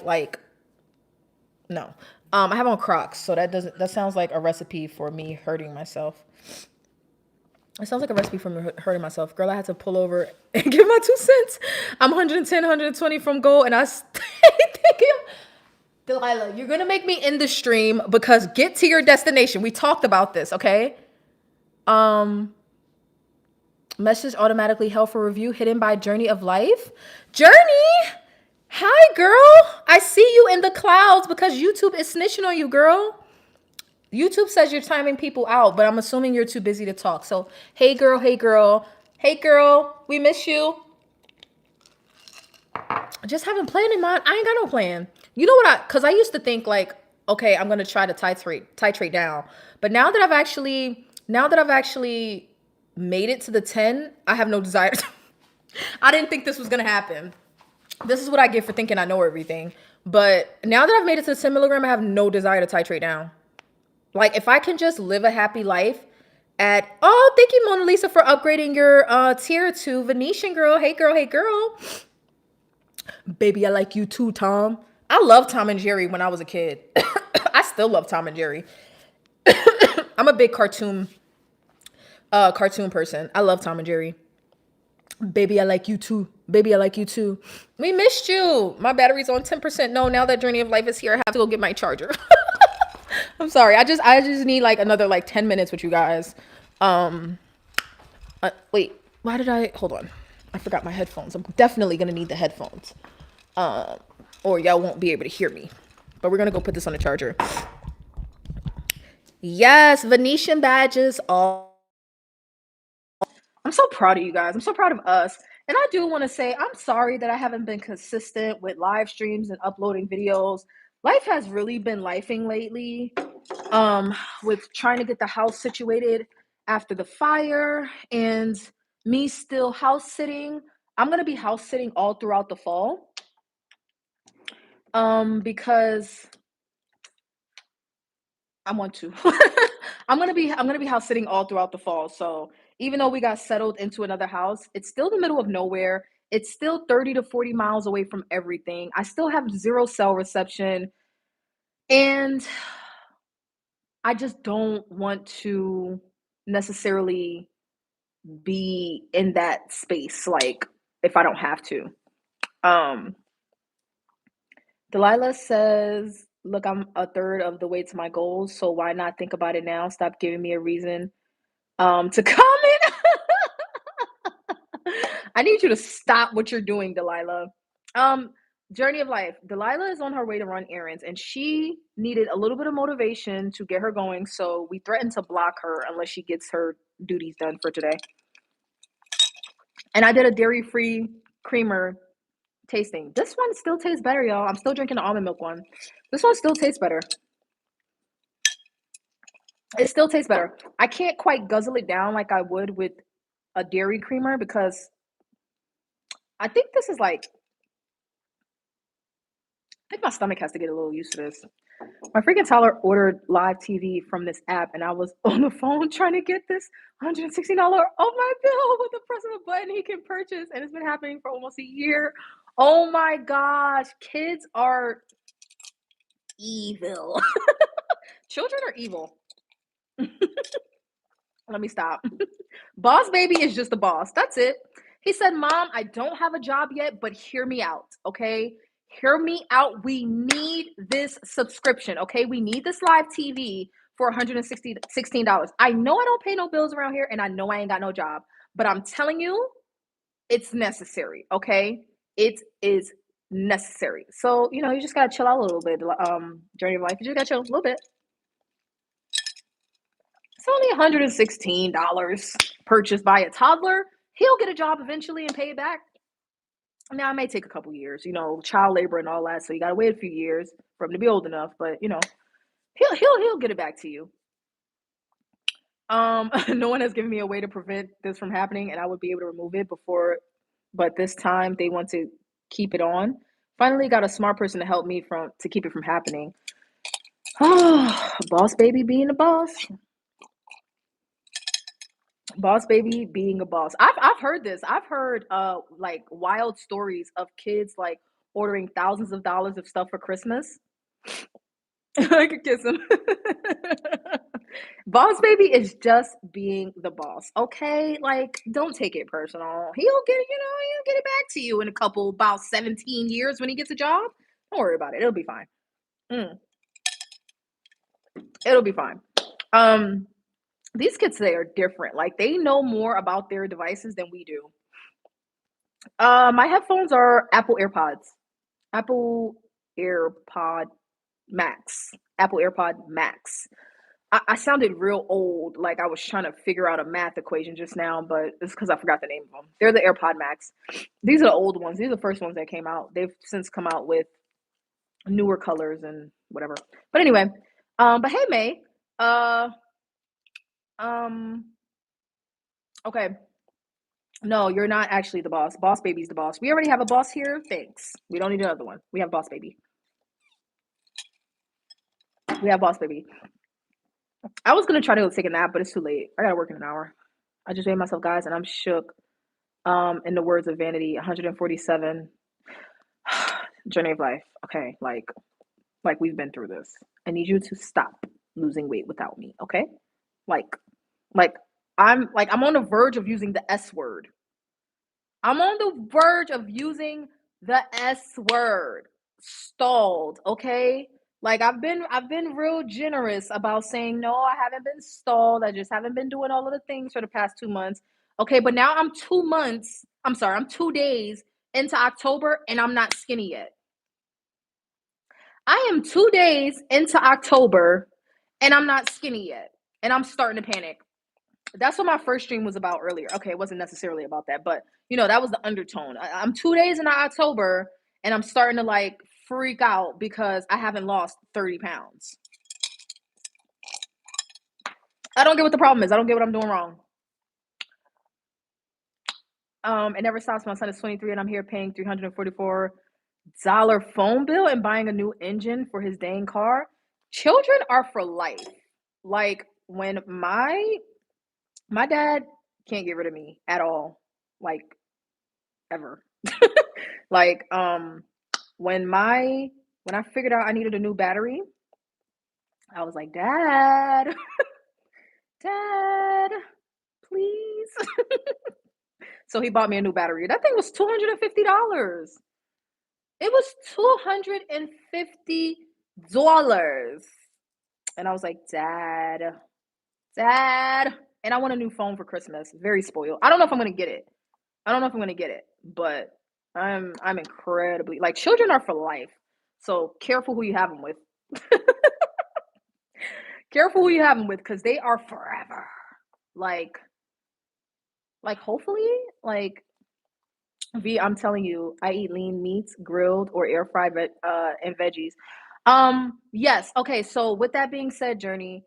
have on Crocs, so that sounds like a recipe for me hurting myself. It sounds like a recipe for me hurting myself. Girl, I had to pull over and give my 2 cents. I'm 110, 120 from goal, and I stay thinking, Delilah, you're going to make me end the stream because get to your destination. We talked about this, okay? Message automatically held for review, hidden by Journey of Life. Journey! Hi, girl. I see you in the clouds because YouTube is snitching on you, girl. YouTube says you're timing people out, but I'm assuming you're too busy to talk. So, hey, girl, hey, girl. Hey, girl, we miss you. I just haven't planned in mind. I ain't got no plan. You know what? Because I used to think like, okay, I'm going to try to titrate down. But now that I've actually made it to the 10, I have no desire. I didn't think this was going to happen. This is what I get for thinking I know everything. But now that I've made it to the 10 milligram, I have no desire to titrate down. Like, if I can just live a happy life at, oh, thank you, Mona Lisa, for upgrading your tier to Venetian girl. Hey, girl, hey, girl. Baby, I like you too, Tom. I loved Tom and Jerry when I was a kid. I still love Tom and Jerry. I'm a big cartoon person. I love Tom and Jerry. Baby, I like you too. Baby, I like you too. We missed you. My battery's on 10%. No, now that Journey of Life is here, I have to go get my charger. I'm sorry. I just need like another like 10 minutes with you guys. Wait, why did I hold on? I forgot my headphones. I'm definitely gonna need the headphones. Or y'all won't be able to hear me. But we're gonna go put this on the charger. Yes, Venetian badges. All I'm so proud of you guys. I'm so proud of us. And I do want to say I'm sorry that I haven't been consistent with live streams and uploading videos. Life has really been lifing lately. With trying to get the house situated after the fire and me still house sitting. I'm gonna be house sitting all throughout the fall. Because I want to. I'm gonna be house sitting all throughout the fall. So even though we got settled into another house, it's still the middle of nowhere. It's still 30 to 40 miles away from everything. I still have zero cell reception. And I just don't want to necessarily be in that space, like if I don't have to. Delilah says, look, I'm a third of the way to my goals, so why not think about it now? Stop giving me a reason to comment. I need you to stop what you're doing, Delilah. Journey of Life. Delilah is on her way to run errands, and she needed a little bit of motivation to get her going. So we threatened to block her unless she gets her duties done for today. And I did a dairy-free creamer tasting. This one still tastes better, y'all. I'm still drinking the almond milk one. This one still tastes better. It still tastes better. I can't quite guzzle it down like I would with a dairy creamer because I think this is like, I think my stomach has to get a little used to this. My freaking Tyler ordered live TV from this app, and I was on the phone trying to get this $160 off my bill with the press of a button he can purchase, and it's been happening for almost a year. Oh my gosh, kids are evil. Children are evil. Let me stop. Boss baby is just a boss. That's it. He said, Mom, I don't have a job yet, but hear me out, okay? Hear me out. We need this subscription, okay? We need this live TV for $116. I know I don't pay no bills around here, and I know I ain't got no job, but I'm telling you, it's necessary, okay? It is necessary. So, you know, you just gotta chill out a little bit. Journey of Life, you just gotta chill a little bit. It's only $116 purchased by a toddler. He'll get a job eventually and pay it back. Now, it may take a couple years, you know, child labor and all that. So you got to wait a few years for him to be old enough. But you know, he'll get it back to you. No one has given me a way to prevent this from happening, and I would be able to remove it before. But this time they want to keep it on. Finally, got a smart person to help me to keep it from happening. Oh, boss baby being a boss. Boss baby being a boss. I've heard this. I've heard like wild stories of kids like ordering thousands of dollars of stuff for Christmas I could kiss him. Boss baby is just being the boss, okay? Like, don't take it personal. He'll get it back to you in a couple about 17 years when he gets a job. Don't worry about it. It'll be fine. Mm, it'll be fine. Um, these kids today are different. Like, they know more about their devices than we do. My headphones are Apple AirPods. Apple AirPod Max. Apple AirPod Max. I sounded real old, like I was trying to figure out a math equation just now, but it's because I forgot the name of them. They're the AirPod Max. These are the old ones. These are the first ones that came out. They've since come out with newer colors and whatever. But anyway, but hey, May. Uh, um, okay. No, you're not actually the boss. Boss baby's the boss. We already have a boss here. Thanks. We don't need another one. We have boss baby. We have boss baby. I was gonna try to go take a nap, but it's too late. I gotta work in an hour. I just weighed myself, guys, and I'm shook. In the words of Vanity, 147. Journey of life. Okay, like we've been through this. I need you to stop losing weight without me, okay? Like like I'm on the verge of using the S word. I'm on the verge of using the S word. Stalled, okay? Like I've been real generous about saying no, I haven't been stalled. I just haven't been doing all of the things for the past 2 months. Okay, but now I'm 2 months. I'm sorry, I'm 2 days into October and I'm not skinny yet. I am 2 days into October and I'm not skinny yet. And I'm starting to panic. That's what my first stream was about earlier. Okay, it wasn't necessarily about that, but that was the undertone. I'm 2 days in October and I'm starting to like freak out because I haven't lost 30 pounds. I don't get what the problem is. I don't get what I'm doing wrong. It never stops. My son is 23 and I'm here paying $344 phone bill and buying a new engine for his dang car. Children are for life. Like when my dad can't get rid of me at all. Like ever. Like when I figured out I needed a new battery, I was like, "Dad, Dad, please." So he bought me a new battery. That thing was $250. It was $250. And I was like, "Dad, Dad." And I want a new phone for Christmas. Very spoiled. I don't know if I'm gonna get it. But I'm incredibly like children are for life. So careful who you have them with. Careful who you have them with because they are forever. Like hopefully, like I'm telling you, I eat lean meats, grilled or air fried, and veggies. Yes. Okay. So with that being said, Journey,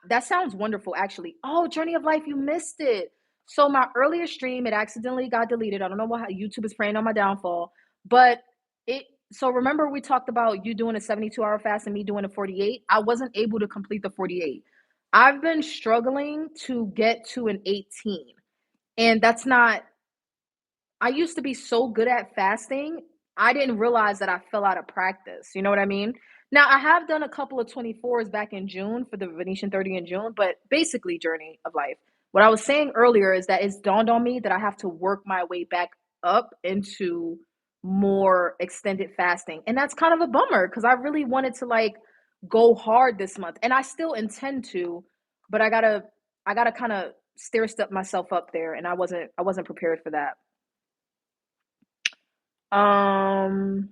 that sounds wonderful. Actually, oh, Journey of Life, you missed it. So my earlier stream, it accidentally got deleted. I don't know how YouTube is preying on my downfall, but it. So remember we talked about you doing a 72-hour fast and me doing a 48. I wasn't able to complete the 48. I've been struggling to get to an 18, and that's not. I used to be so good at fasting, I didn't realize that I fell out of practice. You know what I mean? Now, I have done a couple of 24s back in June for the Venetian 30 in June, but basically, Journey of Life. What I was saying earlier is that it's dawned on me that I have to work my way back up into more extended fasting. And that's kind of a bummer because I really wanted to like go hard this month. And I still intend to, but I gotta kind of stair step myself up there. And I wasn't prepared for that. Um,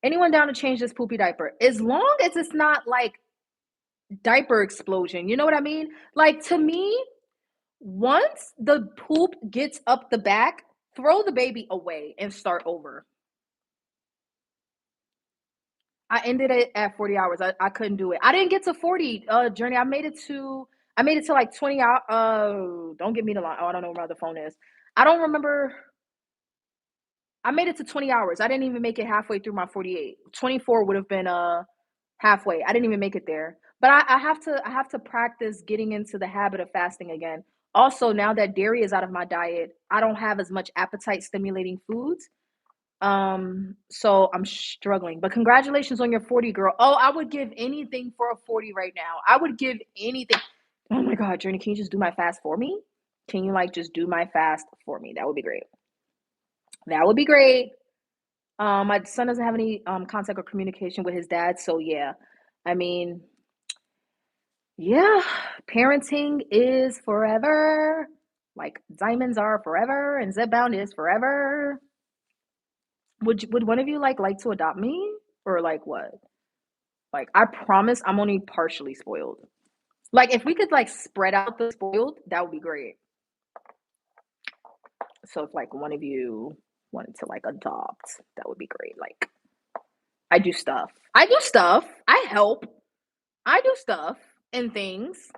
anyone down to change this poopy diaper? As long as it's not like diaper explosion, you know what I mean? Like to me, once the poop gets up the back, throw the baby away and start over. I ended it at 40 hours. I couldn't do it. I didn't get to 40, Journey. I made it to like 20 hours. Don't get me the line. Oh, I don't know where the phone is. I don't remember. I made it to 20 hours. I didn't even make it halfway through my 48. 24 would have been halfway. I didn't even make it there. But I have to practice getting into the habit of fasting again. Also, now that dairy is out of my diet, I don't have as much appetite stimulating foods. So I'm struggling, but congratulations on your 40, girl. Oh, I would give anything for a 40 right now. I would give anything. Oh my God, Journey, can you just do my fast for me? Can you like just do my fast for me? That would be great. That would be great. My son doesn't have any contact or communication with his dad, so yeah. I mean, yeah, parenting is forever. Like diamonds are forever, and zepbound is forever. Would one of you like to adopt me, or like what? Like I promise, I'm only partially spoiled. Like if we could like spread out the spoiled, that would be great. So if like one of you wanted to like adopt, that would be great. Like I do stuff. I do stuff. I help. I do stuff and things.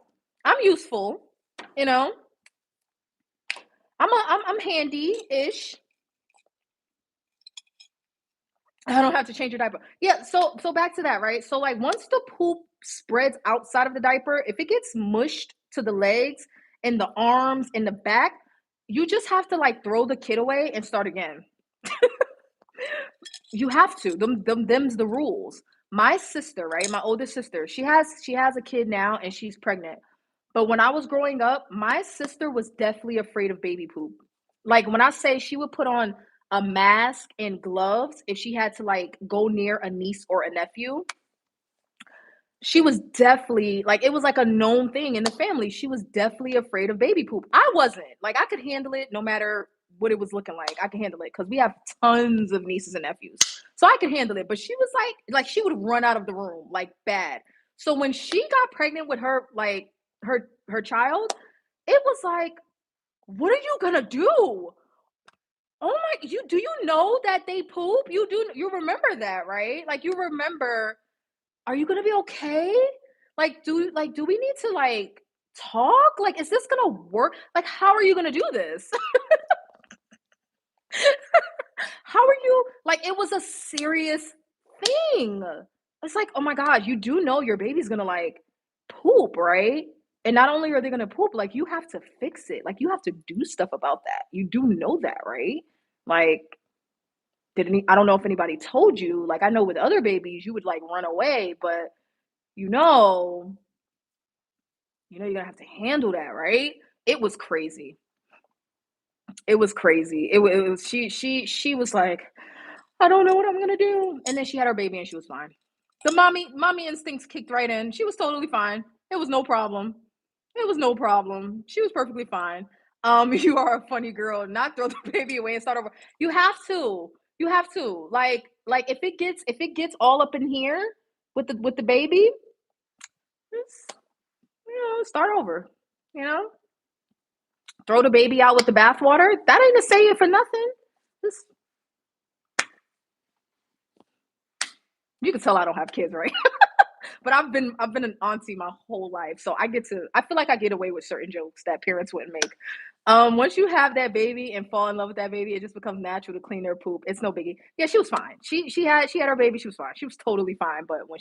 I'm useful, you know. I'm handy-ish. I don't have to change your diaper. Yeah, so back to that, right? So like once the poop spreads outside of the diaper, if it gets mushed to the legs and the arms and the back, you just have to like throw the kid away and start again. You have to. Them's the rules. My sister, right? My oldest sister, she has a kid now and she's pregnant. But when I was growing up, my sister was deathly afraid of baby poop. Like when I say she would put on a mask and gloves if she had to like go near a niece or a nephew. She was definitely like it was like a known thing in the family. She was definitely afraid of baby poop. I wasn't. Like I could handle it no matter what it was looking like. I could handle it because we have tons of nieces and nephews. So I could handle it. But she was like she would run out of the room like bad. So when she got pregnant with her like her child, it was like, what are you gonna do? Oh my, you know that they poop? You remember that, right? Like you remember, are you gonna be okay? Do we need to like talk? Like, is this gonna work? Like, how are you gonna do this? How are you like it was a serious thing. It's like, oh my God, you do know your baby's gonna like poop, right? And not only are they gonna poop, like you have to fix it. Like you have to do stuff about that. You do know that, right? Like, I don't know if anybody told you, like I know with other babies, you would like run away, but you know, you're gonna have to handle that, right? It was crazy. It was crazy. It was she was like, I don't know what I'm gonna do. And then she had her baby and she was fine. The mommy instincts kicked right in. She was totally fine. It was no problem. It was no problem. She was perfectly fine. You are a funny girl. Not throw the baby away and start over. You have to. You have to. Like if it gets all up in here with the baby, just start over. You know, throw the baby out with the bathwater. That ain't a saying for nothing. Just, you can tell I don't have kids, right? But I've been an auntie my whole life, so I feel like I get away with certain jokes that parents wouldn't make. Once you have that baby and fall in love with that baby, it just becomes natural to clean their poop. It's no biggie. Yeah, she was fine. She had her baby. She was fine. She was totally fine. But when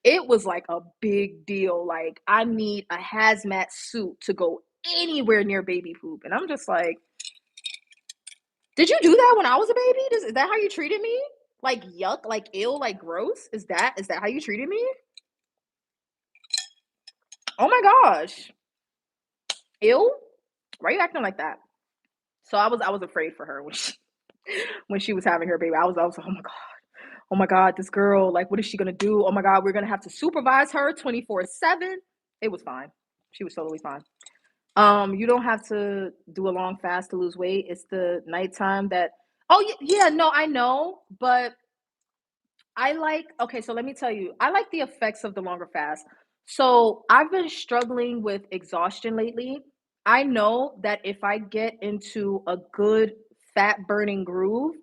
it was like a big deal. Like I need a hazmat suit to go anywhere near baby poop, and I'm just like, did you do that when I was a baby? Is that how you treated me? Like yuck, like ill, like gross? Is that how you treated me? Oh my gosh. Ill? Why are you acting like that? So I was afraid for her when she was having her baby. I was like, oh my God, this girl, like, what is she gonna do? Oh my God, we're gonna have to supervise her 24/7. It was fine. She was totally fine. You don't have to do a long fast to lose weight. It's the nighttime that. Oh yeah, no, I know, but okay, so let me tell you, I like the effects of the longer fast. So I've been struggling with exhaustion lately. I know that if I get into a good fat burning groove,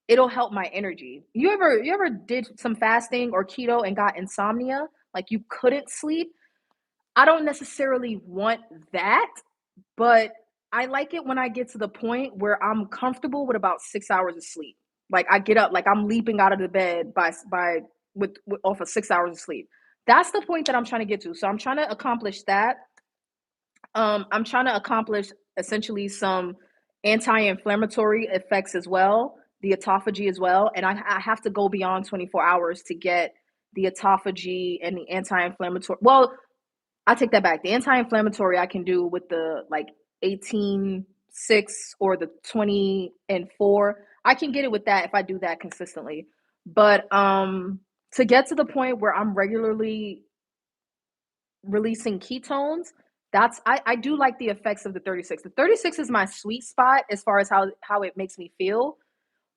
it'll help my energy. You ever did some fasting or keto and got insomnia? Like you couldn't sleep? I don't necessarily want that, but I like it when I get to the point where I'm comfortable with about 6 hours of sleep. Like I get up, like I'm leaping out of the bed with off of 6 hours of sleep. That's the point that I'm trying to get to. So I'm trying to accomplish that. I'm trying to accomplish essentially some anti-inflammatory effects as well. the autophagy as well, and I have to go beyond 24 hours to get the autophagy and the anti-inflammatory. Well, I take that back. The anti-inflammatory I can do with the like 18/6 or the 20/4. I can get it with that if I do that consistently. But to get to the point where I'm regularly releasing ketones, I do like the effects of the 36. The 36 is my sweet spot as far as how it makes me feel.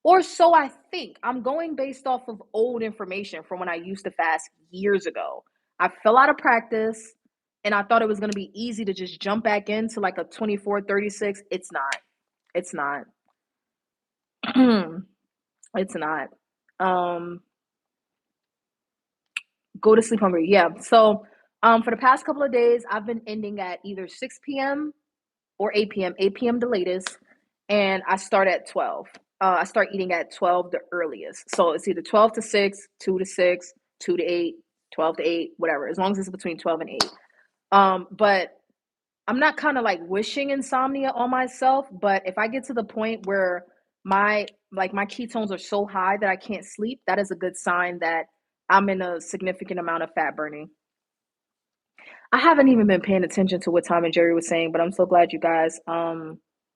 Or so I think. I'm going based off of old information from when I used to fast years ago. I fell out of practice and I thought it was going to be easy to just jump back into like a 24/36. It's not. It's not. It's not. Um Go to sleep hungry. Yeah. So for the past couple of days I've been ending at either 6 p.m. or 8 p.m. 8 p.m. the latest, and I start at 12. I start eating at 12 the earliest. So it's either 12 to 6, 2 to 6, 2 to 8, 12 to 8, whatever, as long as it's between 12 and 8. But I'm not kind of like wishing insomnia on myself, but if I get to the point where my ketones are so high that I can't sleep, that is a good sign that I'm in a significant amount of fat burning. I haven't even been paying attention to what Tom and Jerry was saying, but I'm so glad you guys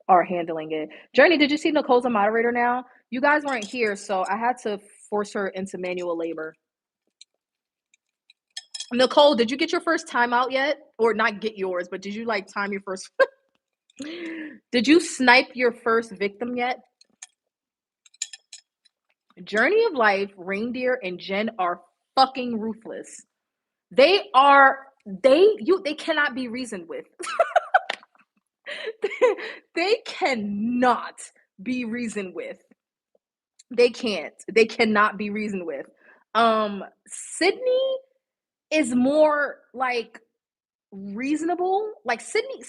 are handling it. Journey, did you see Nicole's a moderator now? You guys weren't here, so I had to force her into manual labor. Nicole, did you get your first timeout yet? Or not get yours, but did you like time your first? Did you snipe your first victim yet? Journey of Life, Reindeer, and Jen are fucking ruthless. They cannot be reasoned with. They cannot be reasoned with. They can't. They cannot be reasoned with. Sydney is more like reasonable. Like Sydney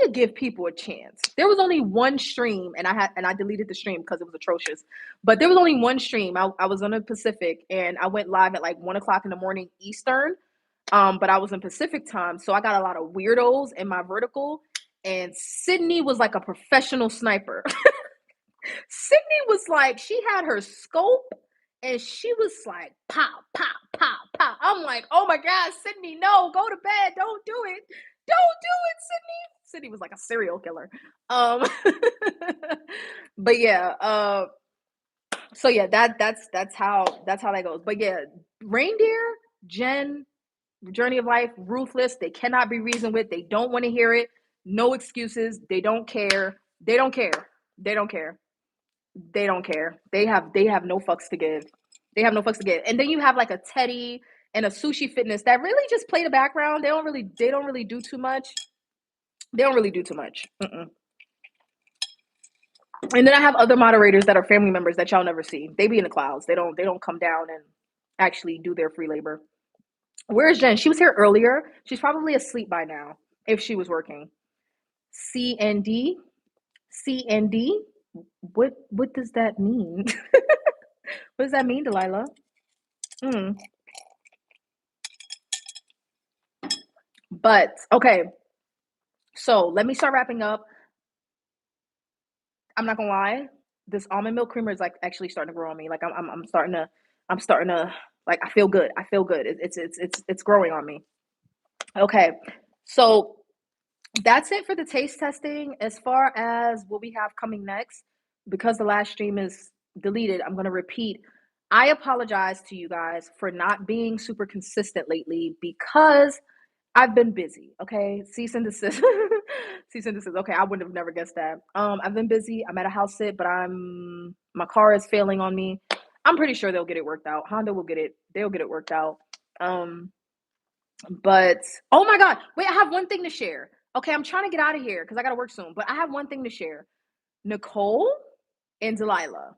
will give people a chance. There was only one stream, and I deleted the stream because it was atrocious. But there was only one stream. I was on the Pacific, and I went live at like 1 o'clock in the morning Eastern. But I was in Pacific time, so I got a lot of weirdos in my vertical. And Sydney was like a professional sniper. Sydney was like, she had her scope and she was like, pow, pow, pow, pow. I'm like, oh my God, Sydney, no, go to bed. Don't do it. Don't do it, Sydney. Sydney was like a serial killer. But yeah, so yeah, that's how that goes. But yeah, Reindeer, Jen, Journey of Life, ruthless. They cannot be reasoned with. They don't want to hear it. No excuses. They don't care. They don't care. They don't care. They don't care. They have no fucks to give. They have no fucks to give. And then you have like a Teddy and a Sushi Fitness that really just play the background. They don't really do too much. They don't really do too much. Mm-mm. And then I have other moderators that are family members that y'all never see. They be in the clouds. They don't come down and actually do their free labor. Where's Jen? She was here earlier. She's probably asleep by now if she was working. CND, CND. What does that mean? What does that mean, Delilah? Mm. But okay, so let me start wrapping up. I'm not gonna lie, this almond milk creamer is like actually starting to grow on me. Like I'm starting to like I feel good. I feel good. It's growing on me. Okay, so that's it for the taste testing. As far as what we have coming next, because the last stream is deleted, I'm gonna repeat. I apologize to you guys for not being super consistent lately because I've been busy, okay? Cease and desist. Cease and desist. Okay, I would have never guessed that. I've been busy. I'm at a house sit, but my car is failing on me. I'm pretty sure they'll get it worked out. Honda will get it. They'll get it worked out. Um, but oh my God, wait, I have one thing to share. Okay, I'm trying to get out of here because I gotta work soon. But I have one thing to share. Nicole and Delilah.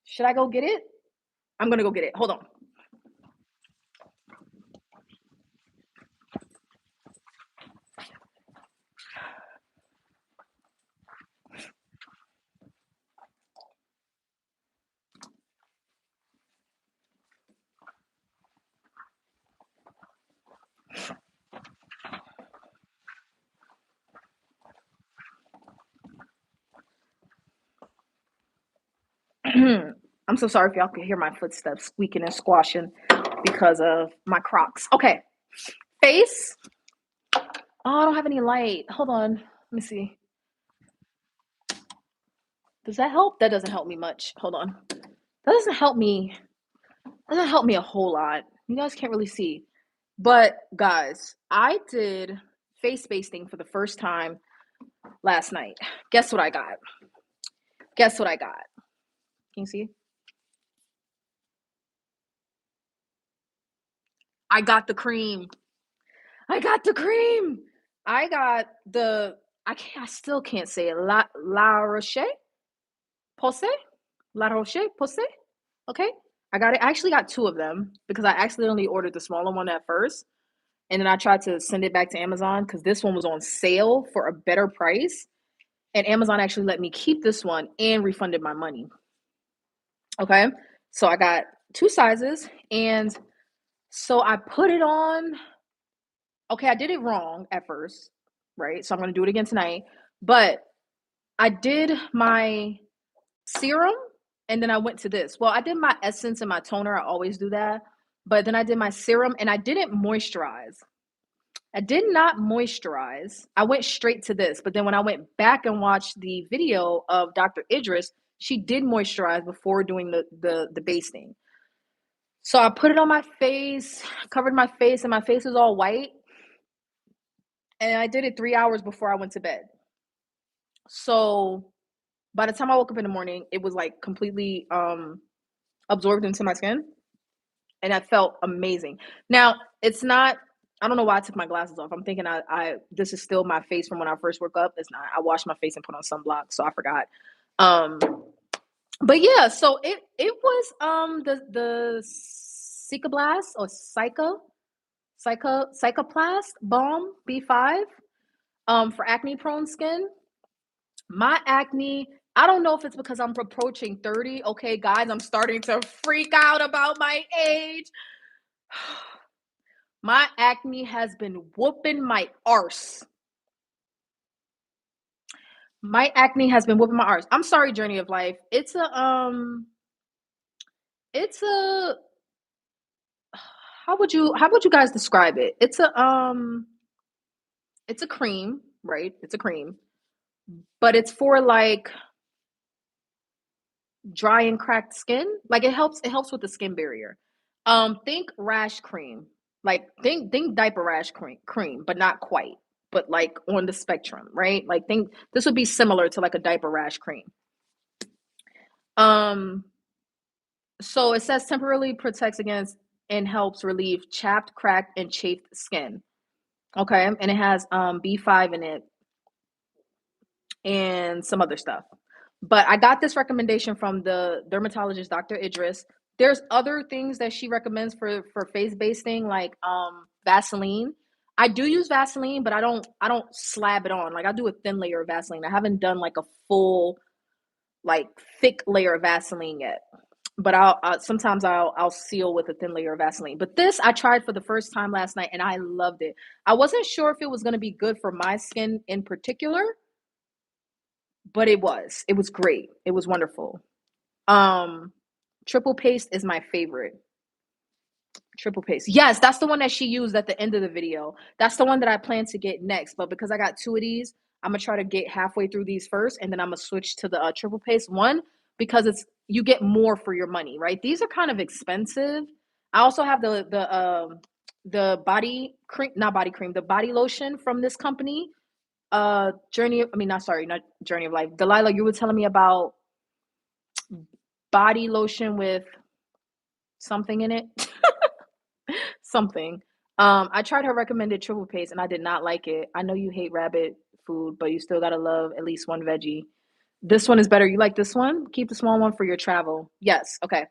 Should I go get it? I'm gonna go get it. Hold on. I'm so sorry if y'all can hear my footsteps squeaking and squashing because of my Crocs. Okay, face. Oh, I don't have any light. Hold on. Let me see. Does that help? That doesn't help me much. Hold on. That doesn't help me. That doesn't help me a whole lot. You guys can't really see. But guys, I did face basting for the first time last night. Guess what I got? Guess what I got? Can you see? I got the cream. I got the cream. I got the I still can't say it. La Roche Posay? La Roche Posay? Okay. I got it. I actually got two of them because I accidentally ordered the smaller one at first. And then I tried to send it back to Amazon because this one was on sale for a better price. And Amazon actually let me keep this one and refunded my money. Okay. So I got two sizes. And so I put it on. Okay, I did it wrong at first, right? So I'm going to do it again tonight. But I did my serum and then I went to this. Well, I did my essence and my toner. I always do that. But then I did my serum and I didn't moisturize. I did not moisturize. I went straight to this. But then when I went back and watched the video of Dr. Idris, she did moisturize before doing the basting. So I put it on my face, covered my face, and my face was all white. And I did it 3 hours before I went to bed. So by the time I woke up in the morning, it was like completely absorbed into my skin. And that felt amazing. Now, it's not, I don't know why I took my glasses off. I'm thinking this is still my face from when I first woke up. It's not. I washed my face and put on sunblock, so I forgot. But yeah, so it was the Cicablast or Cicaplast Balm B5 for acne prone skin. My acne, I don't know if it's because I'm approaching 30. Okay, guys, I'm starting to freak out about my age. My acne has been whooping my arse. My acne has been whooping my arse. I'm sorry, Journey of Life. It's a how would you guys describe it? It's a cream, right? It's a cream. But it's for like dry and cracked skin. Like it helps with the skin barrier. Think rash cream. Like think diaper rash cream, but not quite. But like on the spectrum, right? Like think this would be similar to like a diaper rash cream. So it says temporarily protects against and helps relieve chapped, cracked, and chafed skin. Okay, and it has B5 in it and some other stuff. But I got this recommendation from the dermatologist, Dr. Idris. There's other things that she recommends for face basting, like Vaseline. I do use Vaseline, but I don't slab it on. Like I do a thin layer of Vaseline. I haven't done like a full, like thick layer of Vaseline yet. But sometimes I'll seal with a thin layer of Vaseline. But this I tried for the first time last night and I loved it. I wasn't sure if it was going to be good for my skin in particular, but it was. It was great. It was wonderful. Triple paste is my favorite. Triple paste. Yes, that's the one that she used at the end of the video. That's the one that I plan to get next. But because I got two of these, I'm gonna try to get halfway through these first, and then I'm gonna switch to the triple paste one because you get more for your money, right? These are kind of expensive. I also have the body cream, not body cream, the body lotion from this company. Not Journey of Life. Delilah, you were telling me about body lotion with something in it. Something. I tried her recommended triple paste and I did not like it. I know you hate rabbit food, but you still gotta love at least one veggie. This one is better. You like this one? Keep the small one for your travel. Yes. Okay.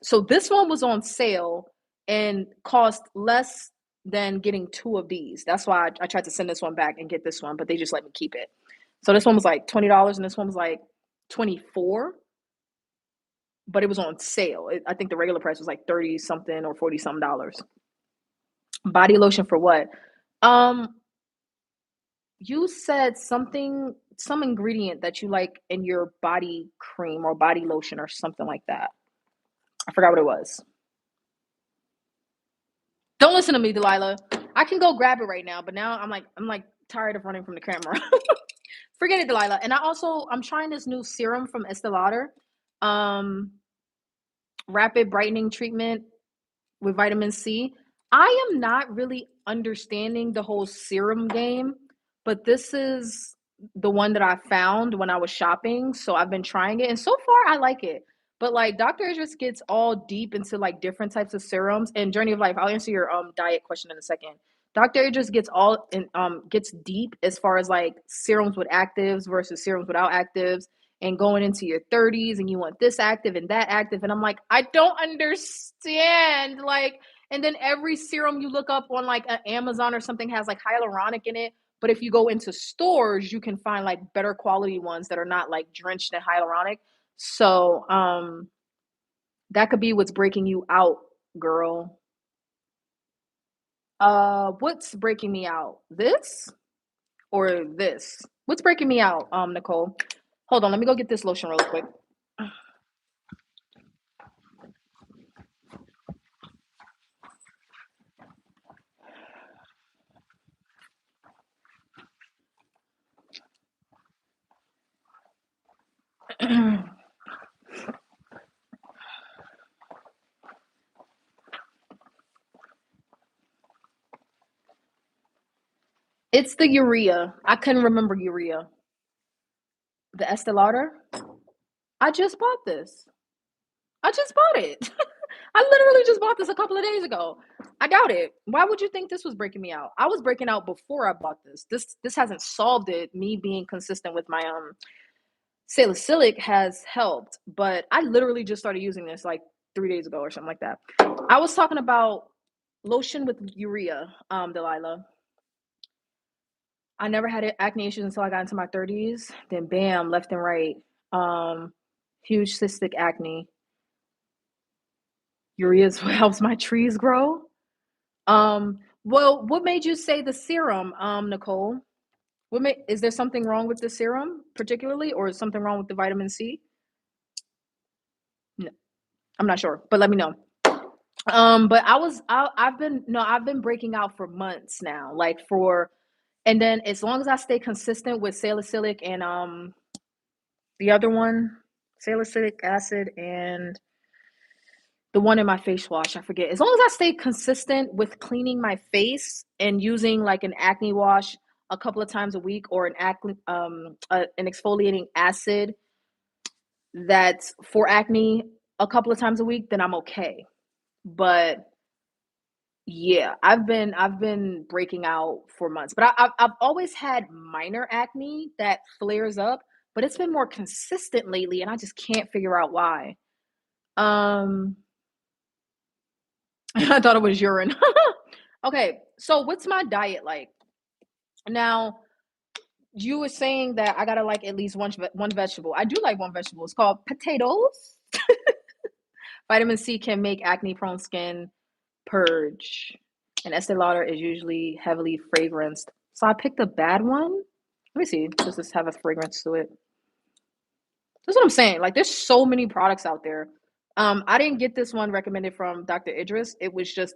So this one was on sale and cost less than getting two of these. That's why I tried to send this one back and get this one, but they just let me keep it. So this one was like $20 and this one was like $24, but it was on sale. I think the regular price was like 30 something or 40 something dollars. Body lotion for what? You said something some ingredient that you like in your body cream or body lotion or something like that. I forgot what it was. Don't listen to me, Delilah. I can go grab it right now, but now I'm like tired of running from the camera. Forget it, Delilah. And I'm trying this new serum from Estee Lauder. Um, Rapid brightening treatment with vitamin C. I am not really understanding the whole serum game, but this is the one that I found when I was shopping. So I've been trying it, and so far I like it. But like Dr. Idris gets all deep into like different types of serums and Journey of Life. I'll answer your diet question in a second. Dr. Idris gets all in gets deep as far as like serums with actives versus serums without actives and going into your 30s and you want this active and that active. And I'm like, I don't understand. Like, and then every serum you look up on like Amazon or something has like hyaluronic in it. But if you go into stores, you can find like better quality ones that are not like drenched in hyaluronic. So that could be what's breaking you out, girl. What's breaking me out? This or this? What's breaking me out, Nicole? Hold on, let me go get this lotion real quick. It's the urea. I couldn't remember urea. The Estee Lauder. I just bought this. I just bought it. I literally just bought this a couple of days ago. I doubt it. Why would you think this was breaking me out? I was breaking out before I bought this. This hasn't solved it. Me being consistent with my salicylic has helped, but I literally just started using this like 3 days ago or something like that. I was talking about lotion with urea, Delilah. I never had acne issues until I got into my 30s. Then bam, left and right. Um, Huge cystic acne. Urea is what helps my trees grow. Well, what made you say the serum, Nicole? Is there something wrong with the serum particularly, or is something wrong with the vitamin C? No, I'm not sure, but let me know. But I've been breaking out for months now, and then as long as I stay consistent with salicylic and the other one, salicylic acid and the one in my face wash, I forget. As long as I stay consistent with cleaning my face and using like an acne wash a couple of times a week or an exfoliating acid that's for acne a couple of times a week, then I'm okay. But yeah, I've been breaking out for months, but I've always had minor acne that flares up, but it's been more consistent lately, and I just can't figure out why. Um, I thought it was urine. Okay, so what's my diet like? Now, you were saying that I gotta like at least one vegetable. I do like one vegetable. It's called potatoes. Vitamin C can make acne-prone skin purge, and Estee Lauder is usually heavily fragranced. So I picked a bad one. Let me see. Does this have a fragrance to it? That's what I'm saying. Like, there's so many products out there. I didn't get this one recommended from Dr. Idris. It was just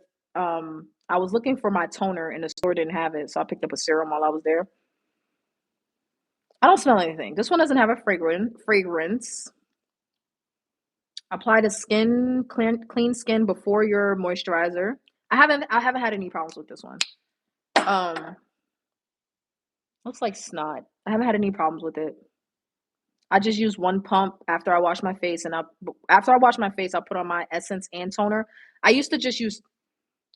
I was looking for my toner and the store didn't have it, so I picked up a serum while I was there. I don't smell anything. This one doesn't have a fragrance. Apply to skin clean skin before your moisturizer. I haven't had any problems with this one. Um, Looks like snot. I haven't had any problems with it. I just use one pump after I wash my face, and after I wash my face, I'll put on my essence and toner. I used to just use.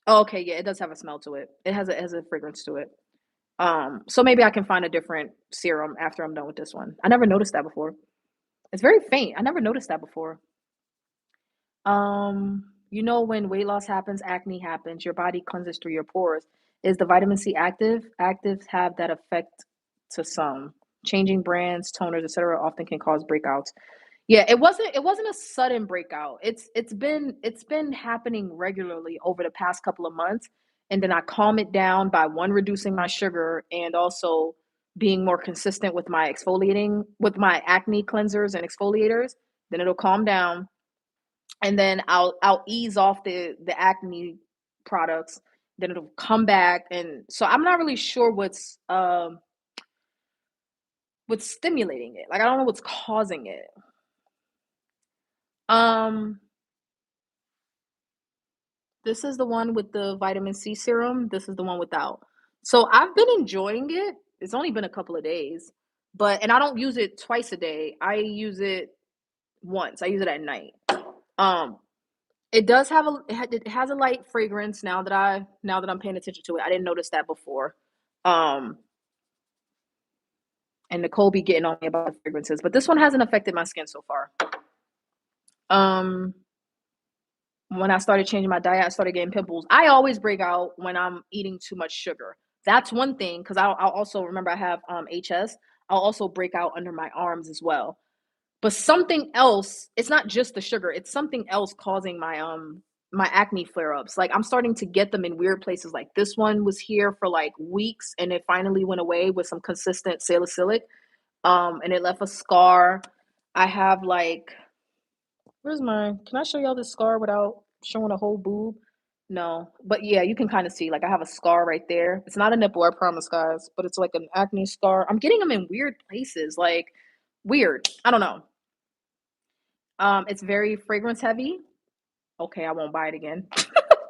Oh, okay, yeah, it does have a smell to it. It has a fragrance to it. So maybe I can find a different serum after I'm done with this one. I never noticed that before. It's very faint. I never noticed that before. When weight loss happens, acne happens, your body cleanses through your pores. Is the vitamin C active? Actives have that effect to some. Changing brands, toners, etc. often can cause breakouts. Yeah, it wasn't a sudden breakout. It's been happening regularly over the past couple of months. And then I calm it down by one, reducing my sugar and also being more consistent with my exfoliating, with my acne cleansers and exfoliators, then it'll calm down, and then I'll ease off the acne products, then it'll come back, and so I'm not really sure what's stimulating it. Like, I don't know what's causing it. Um, this is the one with the vitamin C serum. This is the one without. So I've been enjoying it. It's only been a couple of days, and I don't use it twice a day. I use it once. I use it at night. Um, it does have it has a light fragrance now that I'm paying attention to it. I didn't notice that before. Um, and Nicole be getting on me about the fragrances, but this one hasn't affected my skin so far. Um, when I started changing my diet, I started getting pimples. I always break out when I'm eating too much sugar. That's one thing, because I'll also remember I have HS. I'll also break out under my arms as well. But something else, it's not just the sugar, it's something else causing my acne flare-ups. Like, I'm starting to get them in weird places. Like, this one was here for like weeks and it finally went away with some consistent salicylic. And it left a scar. I have like, can I show y'all this scar without showing a whole boob? No, but yeah, you can kind of see, like, I have a scar right there. It's not a nipple, I promise, guys, but it's like an acne scar. I'm getting them in weird places, like weird. I don't know. It's very fragrance heavy. Okay, I won't buy it again.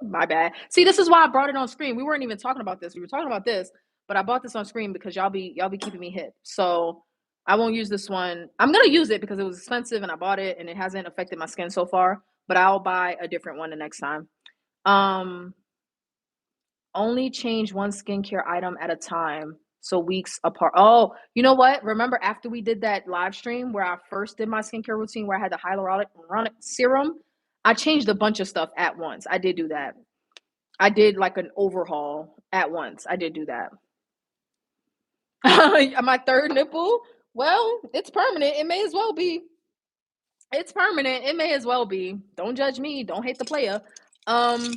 My bad. See, this is why I brought it on screen. We weren't even talking about this. We were talking about this, but I bought this on screen because y'all be keeping me hip. So I won't use this one. I'm gonna use it because it was expensive and I bought it and it hasn't affected my skin so far. But I'll buy a different one the next time. Um, only change one skincare item at a time, so weeks apart. Oh, you know what? Remember after we did that live stream where I first did my skincare routine where I had the hyaluronic serum? I changed a bunch of stuff at once. I did do that. I did like an overhaul at once. I did do that. My third nipple? Well, it's permanent. It may as well be. It's permanent. It may as well be. Don't judge me. Don't hate the player. Um,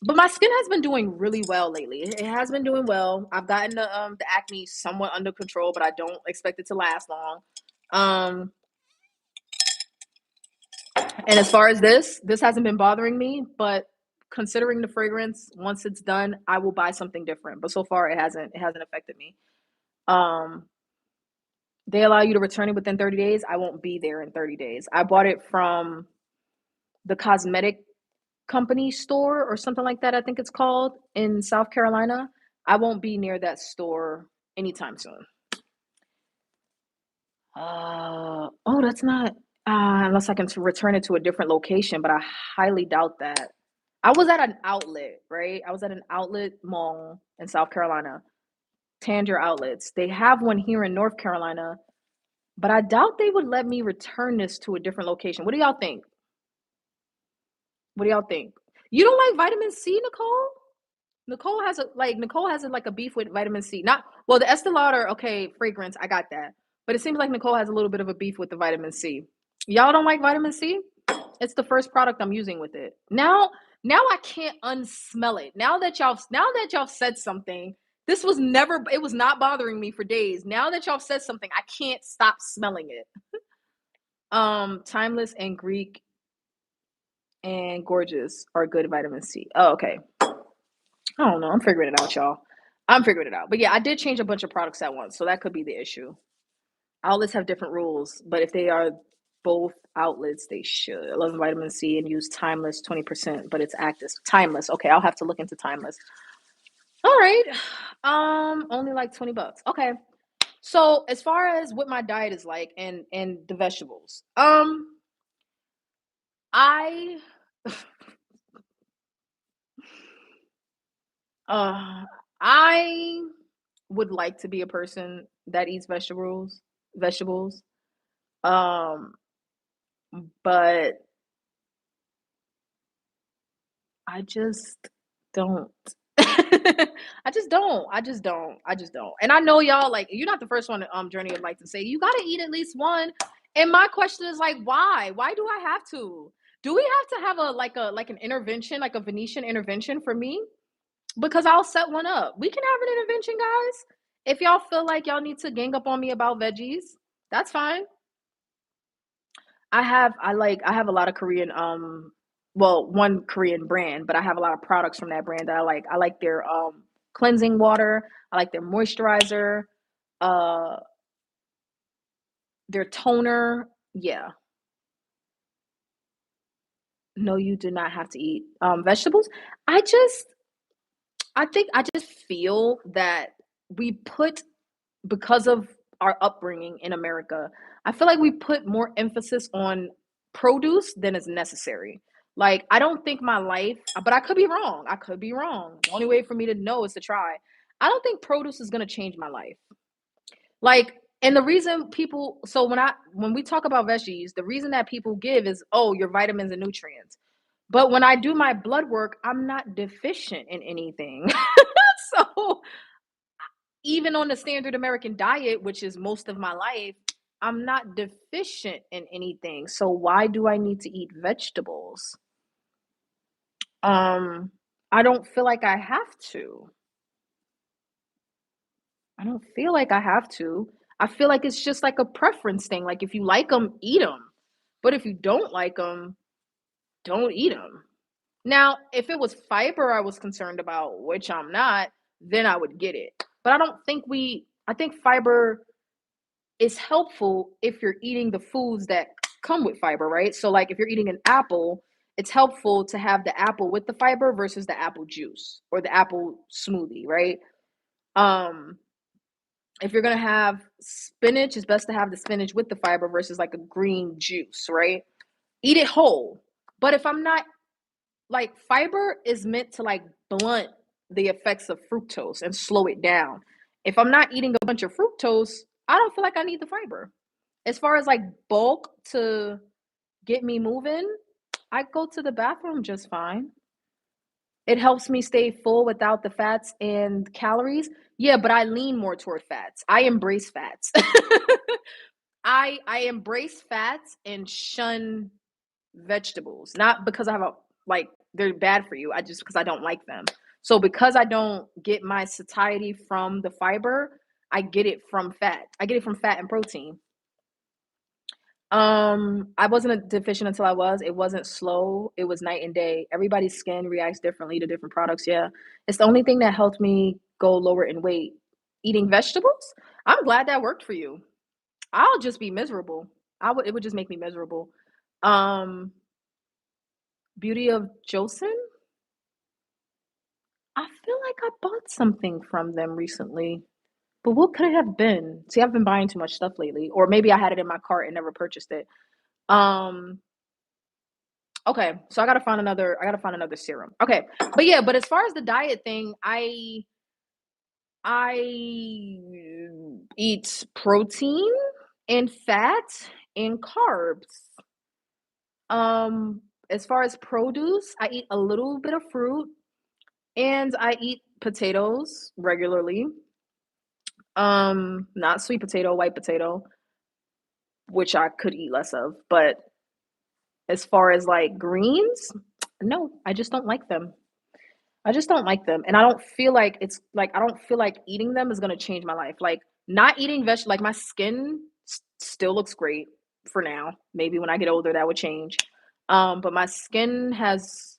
but my skin has been doing really well lately. It has been doing well. I've gotten the acne somewhat under control, but I don't expect it to last long. Um, and as far as this hasn't been bothering me, but considering the fragrance, once it's done, I will buy something different. But so far it hasn't affected me. Um, they allow you to return it within 30 days. I won't be there in 30 days. I bought it from the cosmetic company store or something like that, I think it's called, in South Carolina. I won't be near that store anytime soon. Oh, that's not, unless I can return it to a different location, but I highly doubt that. I was at an outlet, right? I was at an outlet mall in South Carolina, Tanger Outlets. They have one here in North Carolina, but I doubt they would let me return this to a different location. What do y'all think? What do y'all think? You don't like vitamin C, Nicole? Nicole has like a beef with vitamin C. Not well, the Estee Lauder, okay, fragrance, I got that. But it seems like Nicole has a little bit of a beef with the vitamin C. Y'all don't like vitamin C? It's the first product I'm using with it. Now I can't unsmell it. Now that y'all said something, it was not bothering me for days. Now that y'all said something, I can't stop smelling it. Timeless and Greek and Gorgeous are good vitamin C. Oh, okay. I don't know. I'm figuring it out, y'all. I'm figuring it out. But yeah, I did change a bunch of products at once, so that could be the issue. Outlets have different rules, but if they are both outlets, they should. 11 vitamin C and use Timeless 20%, but it's active. Timeless. Okay, I'll have to look into Timeless. All right. Only like $20. Okay. So as far as what my diet is like and the vegetables, I uh I would like to be a person that eats vegetables. Um, but I just don't. I just don't. And I know y'all, like, you're not the first one Journey of like to say you gotta eat at least one. And my question is like, why? Why do I have to? Do we have to have an intervention, like a Venetian intervention for me? Because I'll set one up. We can have an intervention, guys. If y'all feel like y'all need to gang up on me about veggies, that's fine. I have a lot of Korean well, one Korean brand, but I have a lot of products from that brand that I like. I like their cleansing water, I like their moisturizer, uh their toner. Yeah. No, you do not have to eat vegetables. I just I think I just feel that we put because of our upbringing in America, I feel like we put more emphasis on produce than is necessary. Like, I don't think my life, but I could be wrong. I could be wrong. The only way for me to know is to try. I don't think produce is going to change my life. Like, and the reason people, so when we talk about veggies, the reason that people give is, oh, your vitamins and nutrients. But when I do my blood work, I'm not deficient in anything. So even on the standard American diet, which is most of my life, I'm not deficient in anything. So why do I need to eat vegetables? Um, I don't feel like I have to. I don't feel like I have to. I feel like it's just like a preference thing. Like if you like them, eat them. But if you don't like them, don't eat them. Now, if it was fiber I was concerned about, which I'm not, then I would get it. But I think fiber is helpful if you're eating the foods that come with fiber, right? So, like if you're eating an apple, it's helpful to have the apple with the fiber versus the apple juice or the apple smoothie, right? Um, if you're gonna have spinach, it's best to have the spinach with the fiber versus like a green juice, right? Eat it whole. But if I'm not like fiber is meant to like blunt the effects of fructose and slow it down. If I'm not eating a bunch of fructose, I don't feel like I need the fiber. As far as like bulk to get me moving, I go to the bathroom just fine. It helps me stay full without the fats and calories. Yeah, but I lean more toward fats. I embrace fats. I embrace fats and shun vegetables. Not because I have a like they're bad for you. I just because I don't like them. So because I don't get my satiety from the fiber, I get it from fat. I get it from fat and protein. I wasn't a deficient until I was. It wasn't slow. It was night and day. Everybody's skin reacts differently to different products. Yeah. It's the only thing that helped me go lower in weight. Eating vegetables? I'm glad that worked for you. I'll just be miserable. It would just make me miserable. Um, Beauty of Joseon? I feel like I bought something from them recently. But what could it have been? See, I've been buying too much stuff lately. Or maybe I had it in my cart and never purchased it. Um, Okay, so I gotta find another serum. Okay. But yeah, but as far as the diet thing, I eat protein and fat and carbs. Um as far as produce, I eat a little bit of fruit and I eat potatoes regularly. Not sweet potato, white potato, which I could eat less of, but as far as like greens, no, I just don't like them. I just don't like them, and I don't feel like it's like I don't feel like eating them is gonna change my life. Like not eating like my skin still looks great for now. Maybe when I get older that would change. But my skin has,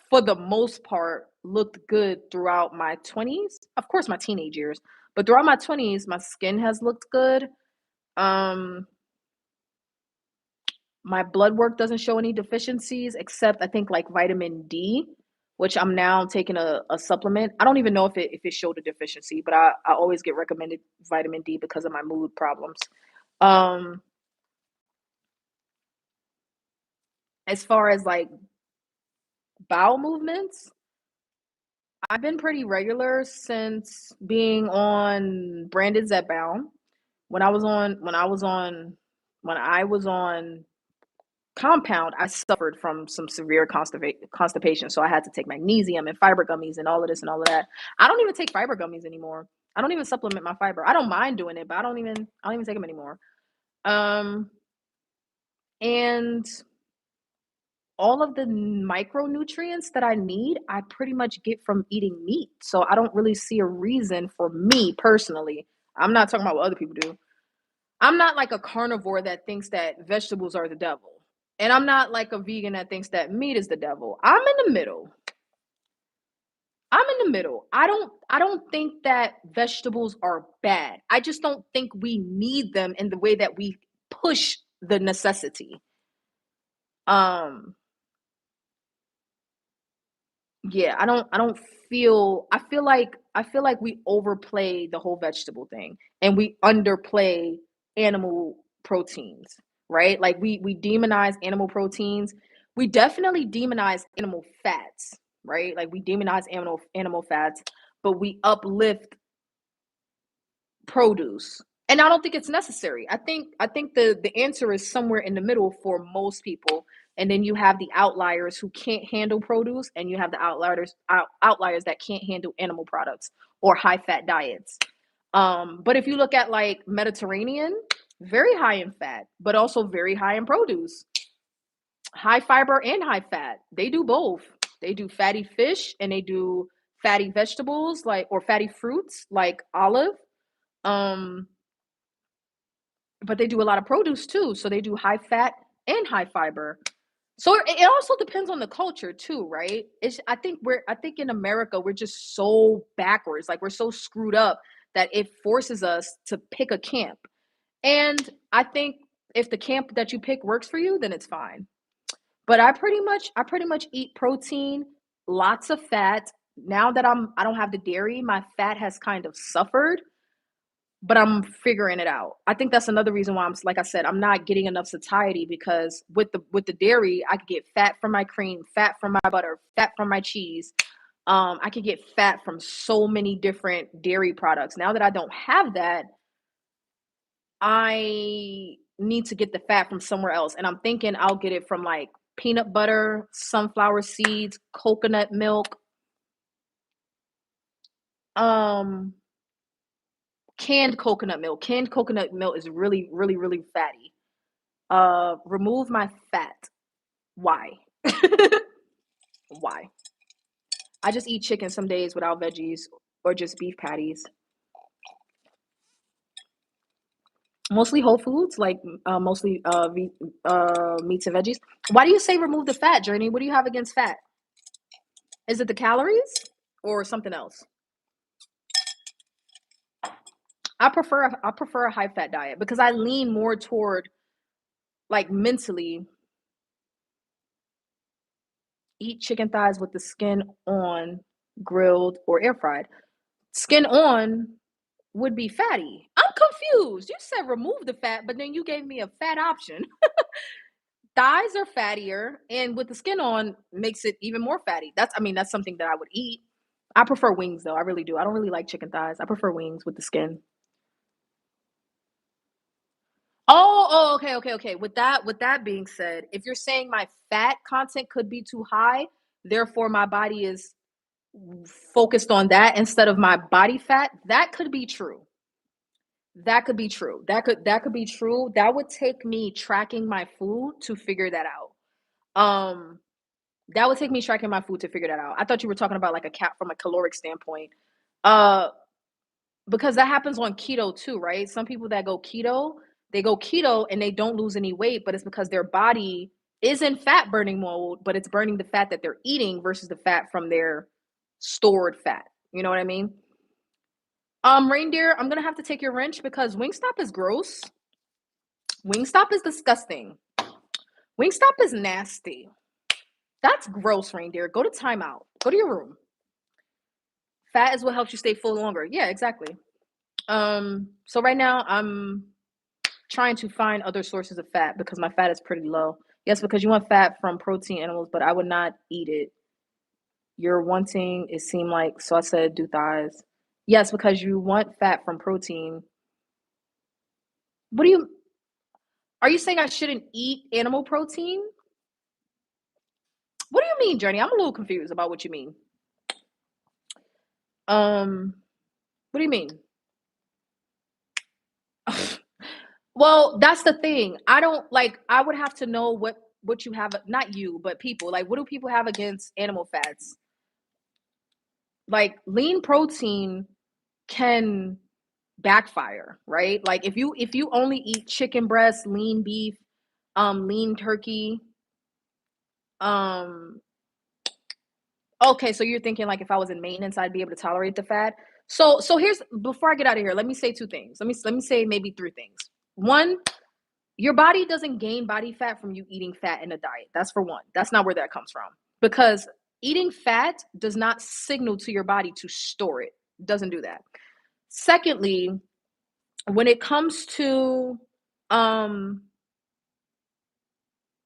for the most part, looked good throughout my 20s. Of course, my teenage years, but throughout my 20s, my skin has looked good. Um, my blood work doesn't show any deficiencies except I think like vitamin D, which I'm now taking a supplement. I don't even know if it showed a deficiency, but I always get recommended vitamin D because of my mood problems. Um, as far as like bowel movements, I've been pretty regular since being on branded zepbound. When I was on compound, I suffered from some severe constipation. So I had to take magnesium and fiber gummies and all of this and all of that. I don't even take fiber gummies anymore. I don't even supplement my fiber. I don't mind doing it, but I don't even take them anymore. Um, and all of the micronutrients that I need, I pretty much get from eating meat. So I don't really see a reason for me personally. I'm not talking about what other people do. I'm not like a carnivore that thinks that vegetables are the devil. And I'm not like a vegan that thinks that meat is the devil. I'm in the middle. I'm in the middle. I don't think that vegetables are bad. I just don't think we need them in the way that we push the necessity. Um yeah, I don't feel I feel like we overplay the whole vegetable thing and we underplay animal proteins, right? Like we demonize animal proteins. We definitely demonize animal fats, right? Like we demonize animal fats, but we uplift produce. And I don't think it's necessary. I think the answer is somewhere in the middle for most people. And then you have the outliers who can't handle produce, and you have the outliers that can't handle animal products or high fat diets. But if you look at like Mediterranean, very high in fat, but also very high in produce, high fiber and high fat. They do both. They do fatty fish and they do fatty vegetables like or fatty fruits like olive. Um, but they do a lot of produce too. So they do high fat and high fiber. So it also depends on the culture too, right? I think in America we're just so backwards, like we're so screwed up that it forces us to pick a camp. And I think if the camp that you pick works for you, then it's fine. But I pretty much eat protein, lots of fat. Now that I don't have the dairy, my fat has kind of suffered, but I'm figuring it out. I think that's another reason why I'm like I said, I'm not getting enough satiety because with the dairy, I could get fat from my cream, fat from my butter, fat from my cheese. I could get fat from so many different dairy products. Now that I don't have that, I need to get the fat from somewhere else. And I'm thinking I'll get it from like peanut butter, sunflower seeds, coconut milk, um, canned coconut milk. Canned coconut milk is really, really, really fatty. Remove my fat. Why? Why? I just eat chicken some days without veggies or just beef patties. Mostly whole foods, like mostly meats and veggies. Why do you say remove the fat, Journey? What do you have against fat? Is it the calories or something else? I prefer a high fat diet because I lean more toward like mentally eat chicken thighs with the skin on, grilled or air fried. Skin on would be fatty. I'm confused. You said remove the fat, but then you gave me a fat option. Thighs are fattier, and with the skin on makes it even more fatty. That's something that I would eat. I prefer wings though. I really do. I don't really like chicken thighs. I prefer wings with the skin. Okay. With that being said, if you're saying my fat content could be too high, therefore my body is focused on that instead of my body fat, that could be true. That could be true. That could be true. That would take me tracking my food to figure that out. Um, that would take me tracking my food to figure that out. I thought you were talking about like a cat from a caloric standpoint. Uh, because that happens on keto too, right? Some people that go keto, they go keto and they don't lose any weight, but it's because their body is in fat burning mode, but it's burning the fat that they're eating versus the fat from their stored fat. You know what I mean? Reindeer, I'm gonna have to take your wrench because Wingstop is gross. Wingstop is disgusting. Wingstop is nasty. That's gross, Reindeer. Go to timeout. Go to your room. Fat is what helps you stay full longer. Yeah, exactly. So right now I'm trying to find other sources of fat because my fat is pretty low. Yes, because you want fat from protein animals, but I would not eat it. You're wanting it seemed like so I said do thighs. Yes, because you want fat from protein. What do you are you saying I shouldn't eat animal protein? What do you mean, Journey? I'm a little confused about what you mean. Um, what do you mean? Well, that's the thing. I don't like I would have to know what you have, not you, but people, like, what do people have against animal fats? Like, lean protein can backfire, right? Like, if you only eat chicken breast, lean beef, lean turkey, um okay, so you're thinking like if I was in maintenance, I'd be able to tolerate the fat. So here's, before I get out of here, let me say two things. Let me say maybe three things. One, your body doesn't gain body fat from you eating fat in a diet. That's for one. That's not where that comes from. Because eating fat does not signal to your body to store it. It doesn't do that. Secondly, when it comes to um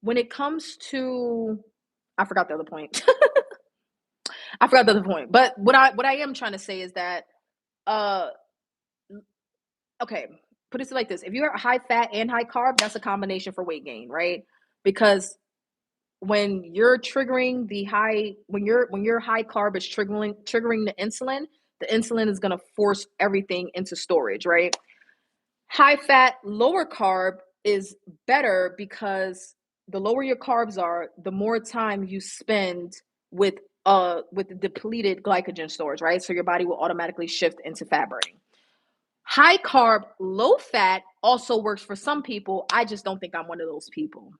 when it comes to I forgot the other point. I forgot the other point. But what I am trying to say is that uh okay, put it like this. If you're high fat and high carb, that's a combination for weight gain, right? Because when you're triggering the high when your high carb is triggering the insulin is going to force everything into storage, right? High fat, lower carb is better because the lower your carbs are, the more time you spend with the depleted glycogen storage, right? So your body will automatically shift into fat burning. High carb, low fat also works for some people. I just don't think I'm one of those people.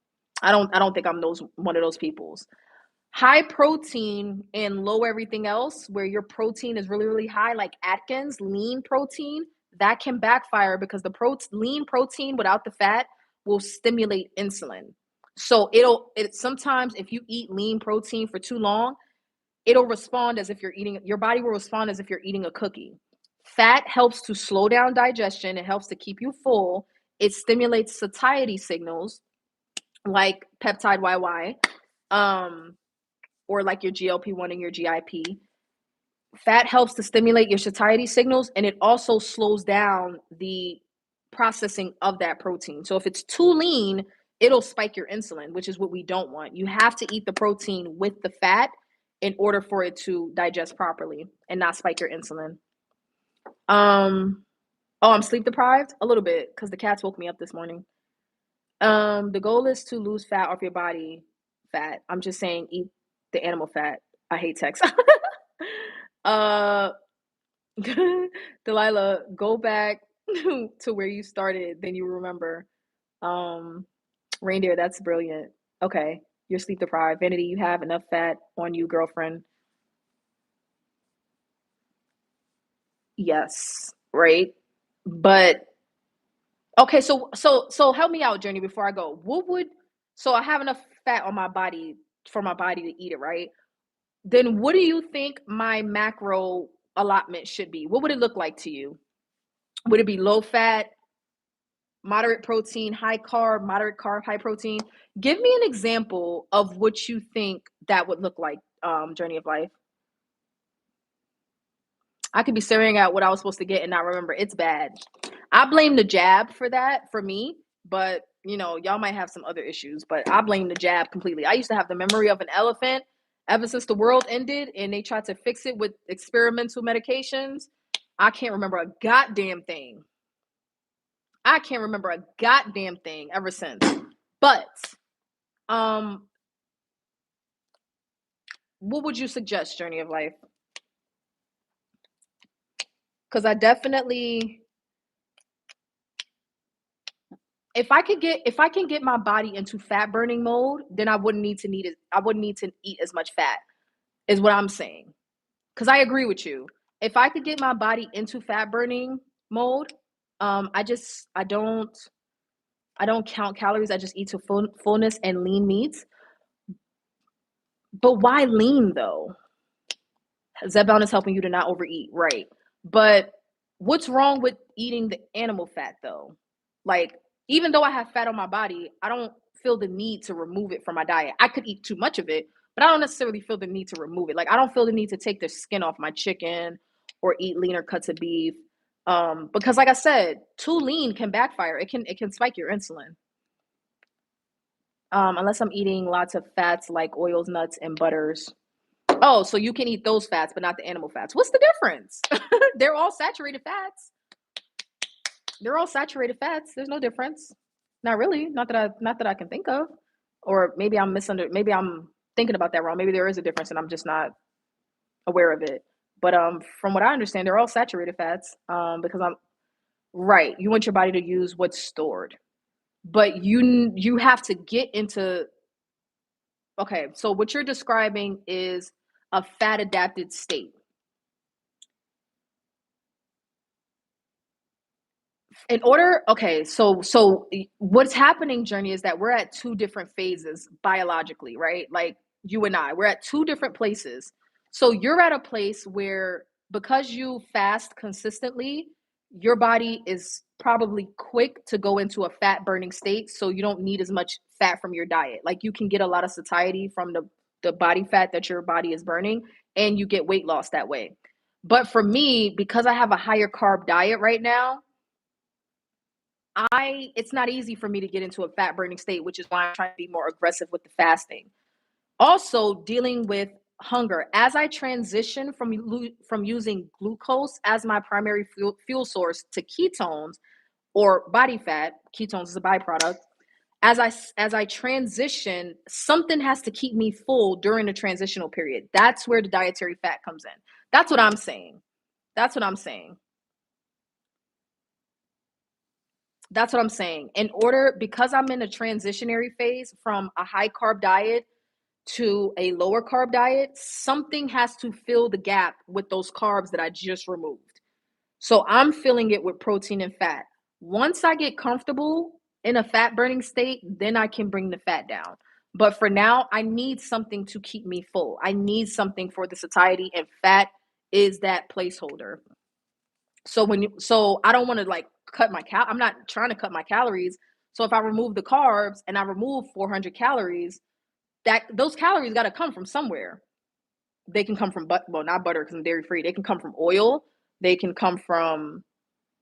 I don't think I'm one of those peoples. High protein and low everything else, where your protein is really, really high, like Atkins, lean protein, that can backfire because the lean protein without the fat will stimulate insulin. So it sometimes if you eat lean protein for too long, it'll respond as if your body will respond as if you're eating a cookie. Fat helps to slow down digestion, it helps to keep you full, it stimulates satiety signals like peptide YY, um, or like your GLP-1 and your GIP. Fat helps to stimulate your satiety signals, and it also slows down the processing of that protein. So if it's too lean, it'll spike your insulin, which is what we don't want. You have to eat the protein with the fat in order for it to digest properly and not spike your insulin. Oh, I'm sleep deprived a little bit because the cats woke me up this morning. The goal is to lose fat off your body fat. I'm just saying eat the animal fat. I hate text. uh Delilah, go back to where you started, then you remember. Um Reindeer, that's brilliant. Okay, you're sleep deprived. Vanity, you have enough fat on you, girlfriend. Yes, right? But okay, so help me out, Journey, before I go. So I have enough fat on my body for my body to eat it, right? Then what do you think my macro allotment should be? What would it look like to you? Would it be low fat, moderate protein, high carb, moderate carb, high protein? Give me an example of what you think that would look like, Journey of Life. I could be staring at what I was supposed to get and not remember. It's bad. I blame the jab for that, for me, but y'all might have some other issues, but I blame the jab completely. I used to have the memory of an elephant ever since the world ended and they tried to fix it with experimental medications. I can't remember a goddamn thing. I can't remember a goddamn thing ever since. But um what would you suggest, Journey of Life? Because I definitely, if I can get my body into fat burning mode, then I wouldn't need to eat as much fat, is what I'm saying. Because I agree with you. If I could get my body into fat burning mode, I don't count calories. I just eat to fullness and lean meats. But why lean though? Zepbound is helping you to not overeat, right? But what's wrong with eating the animal fat though? Like, even though I have fat on my body, I don't feel the need to remove it from my diet. I could eat too much of it, but I don't necessarily feel the need to remove it. Like, I don't feel the need to take the skin off my chicken or eat leaner cuts of beef. Because like I said, too lean can backfire. It can spike your insulin. Unless I'm eating lots of fats like oils, nuts, and butters. Oh, so you can eat those fats, but not the animal fats. What's the difference? They're all saturated fats. They're all saturated fats. There's no difference. Not really. Not that I can think of. or maybe maybe I'm thinking about that wrong. Maybe there is a difference and I'm just not aware of it. But from what I understand, they're all saturated fats. Because I'm right. You want your body to use what's stored, but you have to get into. Okay, so what you're describing is a fat adapted state. In order, okay, so what's happening, Journey, is that we're at two different phases biologically, right? Like you and I, we're at two different places. So you're at a place where because you fast consistently, your body is probably quick to go into a fat burning state, so you don't need as much fat from your diet. Like you can get a lot of satiety from the body fat that your body is burning, and you get weight loss that way. But for me, because I have a higher carb diet right now, it's not easy for me to get into a fat burning state, which is why I'm trying to be more aggressive with the fasting. Also, dealing with hunger as I transition from using glucose as my primary fuel source to ketones or body fat. Ketones is a byproduct. As I transition, something has to keep me full during the transitional period. That's where the dietary fat comes in. That's what I'm saying. That's what I'm saying. That's what I'm saying. Because I'm in a transitionary phase from a high carb diet to a lower carb diet, something has to fill the gap with those carbs that I just removed. So I'm filling it with protein and fat. Once I get comfortable in a fat burning state, then I can bring the fat down. But for now, I need something to keep me full. I need something for the satiety, and fat is that placeholder. So I don't want to like I'm not trying to cut my calories. So if I remove the carbs and I remove 400 calories, that those calories got to come from somewhere. They can come from not butter because I'm dairy free. They can come from oil. They can come from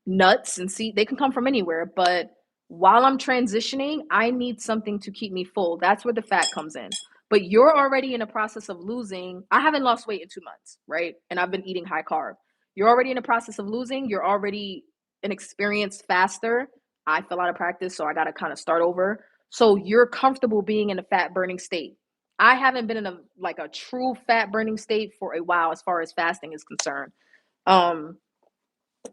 nuts and seed. They can come from anywhere. But while I'm transitioning, I need something to keep me full. That's where the fat comes in. But you're already in a process of losing. I haven't lost weight in 2 months, right? And I've been eating high carb. You're already in the process of losing. You're already an experienced faster. I fell out of practice, so I got to kind of start over. So you're comfortable being in a fat burning state. I haven't been in a true fat burning state for a while as far as fasting is concerned. Um,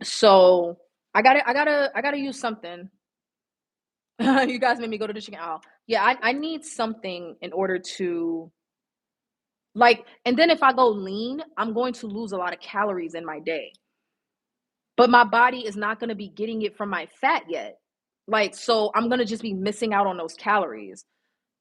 so I gotta use something. You guys made me go to the chicken aisle. Yeah, I need something in order to and then if I go lean, I'm going to lose a lot of calories in my day. But my body is not gonna be getting it from my fat yet. So I'm gonna just be missing out on those calories.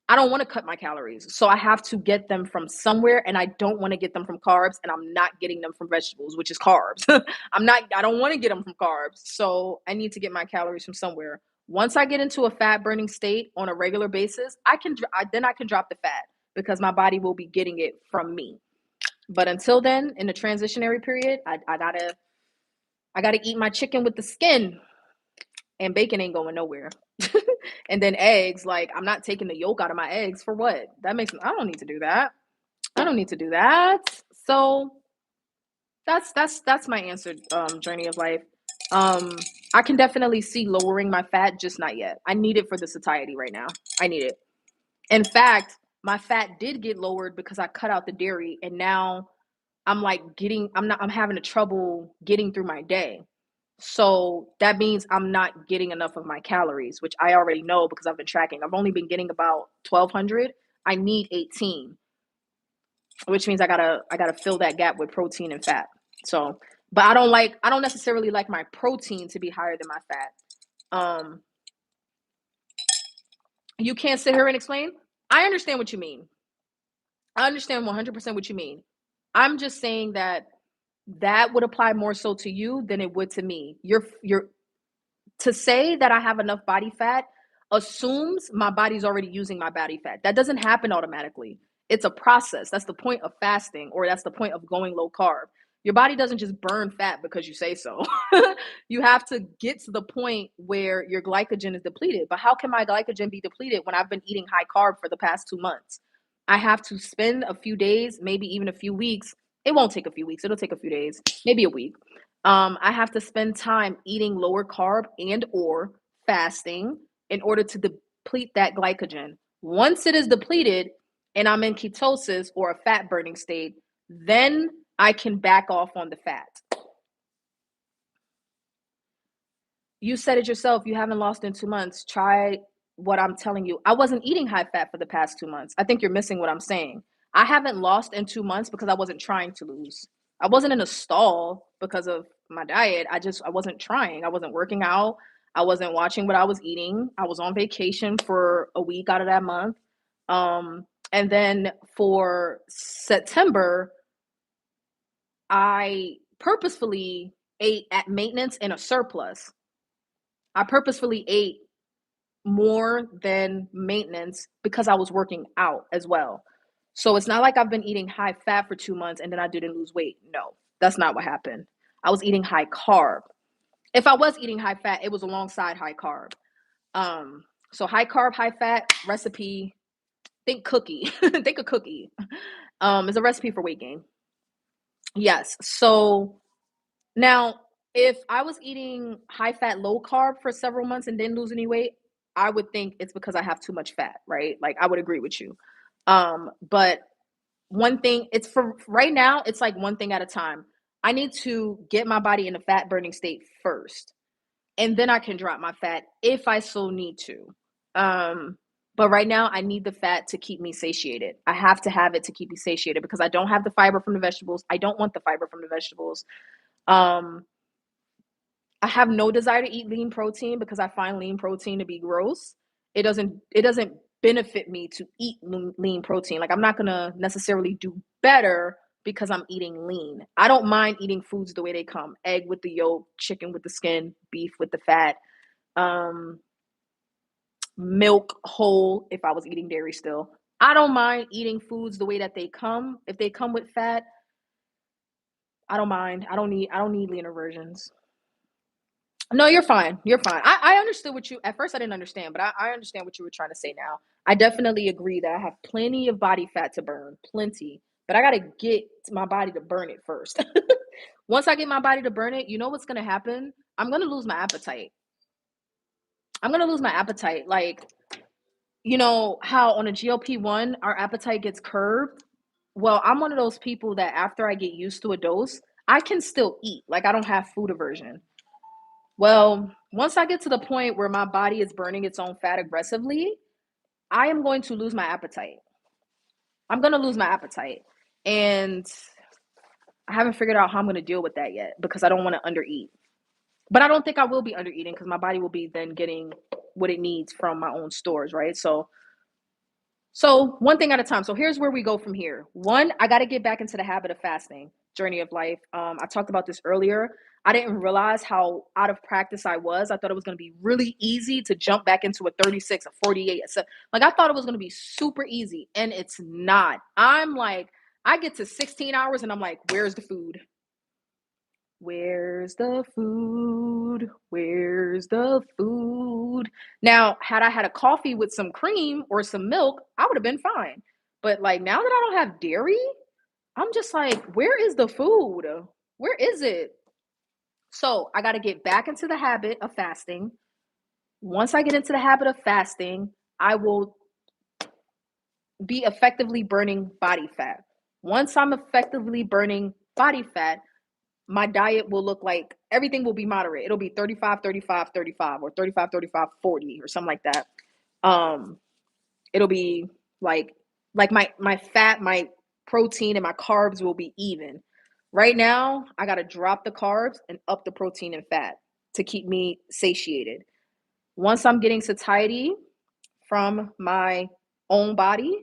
I don't want to cut my calories. So I have to get them from somewhere, and I don't want to get them from carbs, and I'm not getting them from vegetables, which is carbs. I don't want to get them from carbs. So I need to get my calories from somewhere. Once I get into a fat burning state on a regular basis, then I can drop the fat because my body will be getting it from me. But until then, in the transitionary period, I gotta eat my chicken with the skin, and bacon ain't going nowhere. And then eggs, I'm not taking the yolk out of my eggs for what? I don't need to do that. I don't need to do that. So that's my answer, journey of life. Um, I can definitely see lowering my fat, just not yet. I need it for the satiety right now. I need it. In fact, my fat did get lowered because I cut out the dairy, and now I'm having a trouble getting through my day. So that means I'm not getting enough of my calories, which I already know because I've been tracking. I've only been getting about 1,200. I need 18, which means I gotta fill that gap with protein and fat. So, but I don't necessarily like my protein to be higher than my fat. Um, you can't sit here and explain. I understand what you mean. I understand 100% what you mean. I'm just saying that would apply more so to you than it would to me. You're To say that I have enough body fat assumes my body's already using my body fat. That doesn't happen automatically. It's a process. That's the point of fasting, or that's the point of going low carb. Your body doesn't just burn fat because you say so. You have to get to the point where your glycogen is depleted. But how can my glycogen be depleted when I've been eating high carb for the past 2 months? I have to spend a few days, maybe even a few weeks. It won't take a few weeks, it'll take a few days, maybe a week. I have to spend time eating lower carb and or fasting in order to deplete that glycogen. Once it is depleted and I'm in ketosis or a fat burning state, then I can back off on the fat. You said it yourself, you haven't lost in 2 months. Try what I'm telling you. I wasn't eating high fat for the past 2 months. I think you're missing what I'm saying. I haven't lost in 2 months because I wasn't trying to lose. I wasn't in a stall because of my diet. I wasn't trying. I wasn't working out. I wasn't watching what I was eating. I was on vacation for a week out of that month. And then for September, I purposefully ate at maintenance and a surplus. I purposefully ate more than maintenance because I was working out as well. So it's not like I've been eating high fat for 2 months and then I didn't lose weight. No, that's not what happened. I was eating high carb. If I was eating high fat, it was alongside high carb. So high carb, high fat recipe. Think cookie. Think a cookie. It's a recipe for weight gain. Yes. So now, if I was eating high fat, low carb for several months and didn't lose any weight, I would think it's because I have too much fat, right? Like I would agree with you. But one thing, it's for right now, it's like one thing at a time. I need to get my body in a fat burning state first, and then I can drop my fat if I so need to. But right now, I need the fat to keep me satiated. I have to have it to keep me satiated because I don't have the fiber from the vegetables. I don't want the fiber from the vegetables. Um, I have no desire to eat lean protein because I find lean protein to be gross. It doesn't benefit me to eat lean protein. Like I'm not going to necessarily do better because I'm eating lean. I don't mind eating foods the way they come. Egg with the yolk, chicken with the skin, beef with the fat, um, milk whole if I was eating dairy still. I don't mind eating foods the way that they come. If they come with fat, I don't mind. I don't need leaner versions. No, you're fine. You're fine. I understood what you at first I didn't understand, but I understand what you were trying to say now. I definitely agree that I have plenty of body fat to burn. Plenty. But I gotta get my body to burn it first. Once I get my body to burn it, you know what's gonna happen? I'm gonna lose my appetite. I'm gonna lose my appetite. Like, you know how on a GLP-1 our appetite gets curbed? Well, I'm one of those people that after I get used to a dose, I can still eat. Like I don't have food aversion. Well, once I get to the point where my body is burning its own fat aggressively, I am going to lose my appetite. I'm going to lose my appetite. And I haven't figured out how I'm going to deal with that yet because I don't want to undereat. But I don't think I will be undereating because my body will be then getting what it needs from my own stores, right? So one thing at a time. So here's where we go from here. One, I got to get back into the habit of fasting, journey of life. I talked about this earlier. I didn't realize how out of practice I was. I thought it was going to be really easy to jump back into a 36, a 48. So, like I thought it was going to be super easy, and it's not. I'm like, I get to 16 hours and I'm like, where's the food? Where's the food? Where's the food? Now, had I had a coffee with some cream or some milk, I would have been fine. But like now that I don't have dairy, I'm just like, where is the food? Where is it? So I got to get back into the habit of fasting. Once I get into the habit of fasting, I will be effectively burning body fat. Once I'm effectively burning body fat, my diet will look like everything will be moderate. It'll be 35, 35, 35, or 35, 35, 40, or something like that. Um, it'll be like my fat, my protein, and my carbs will be even. Right now, I gotta drop the carbs and up the protein and fat to keep me satiated. Once I'm getting satiety from my own body,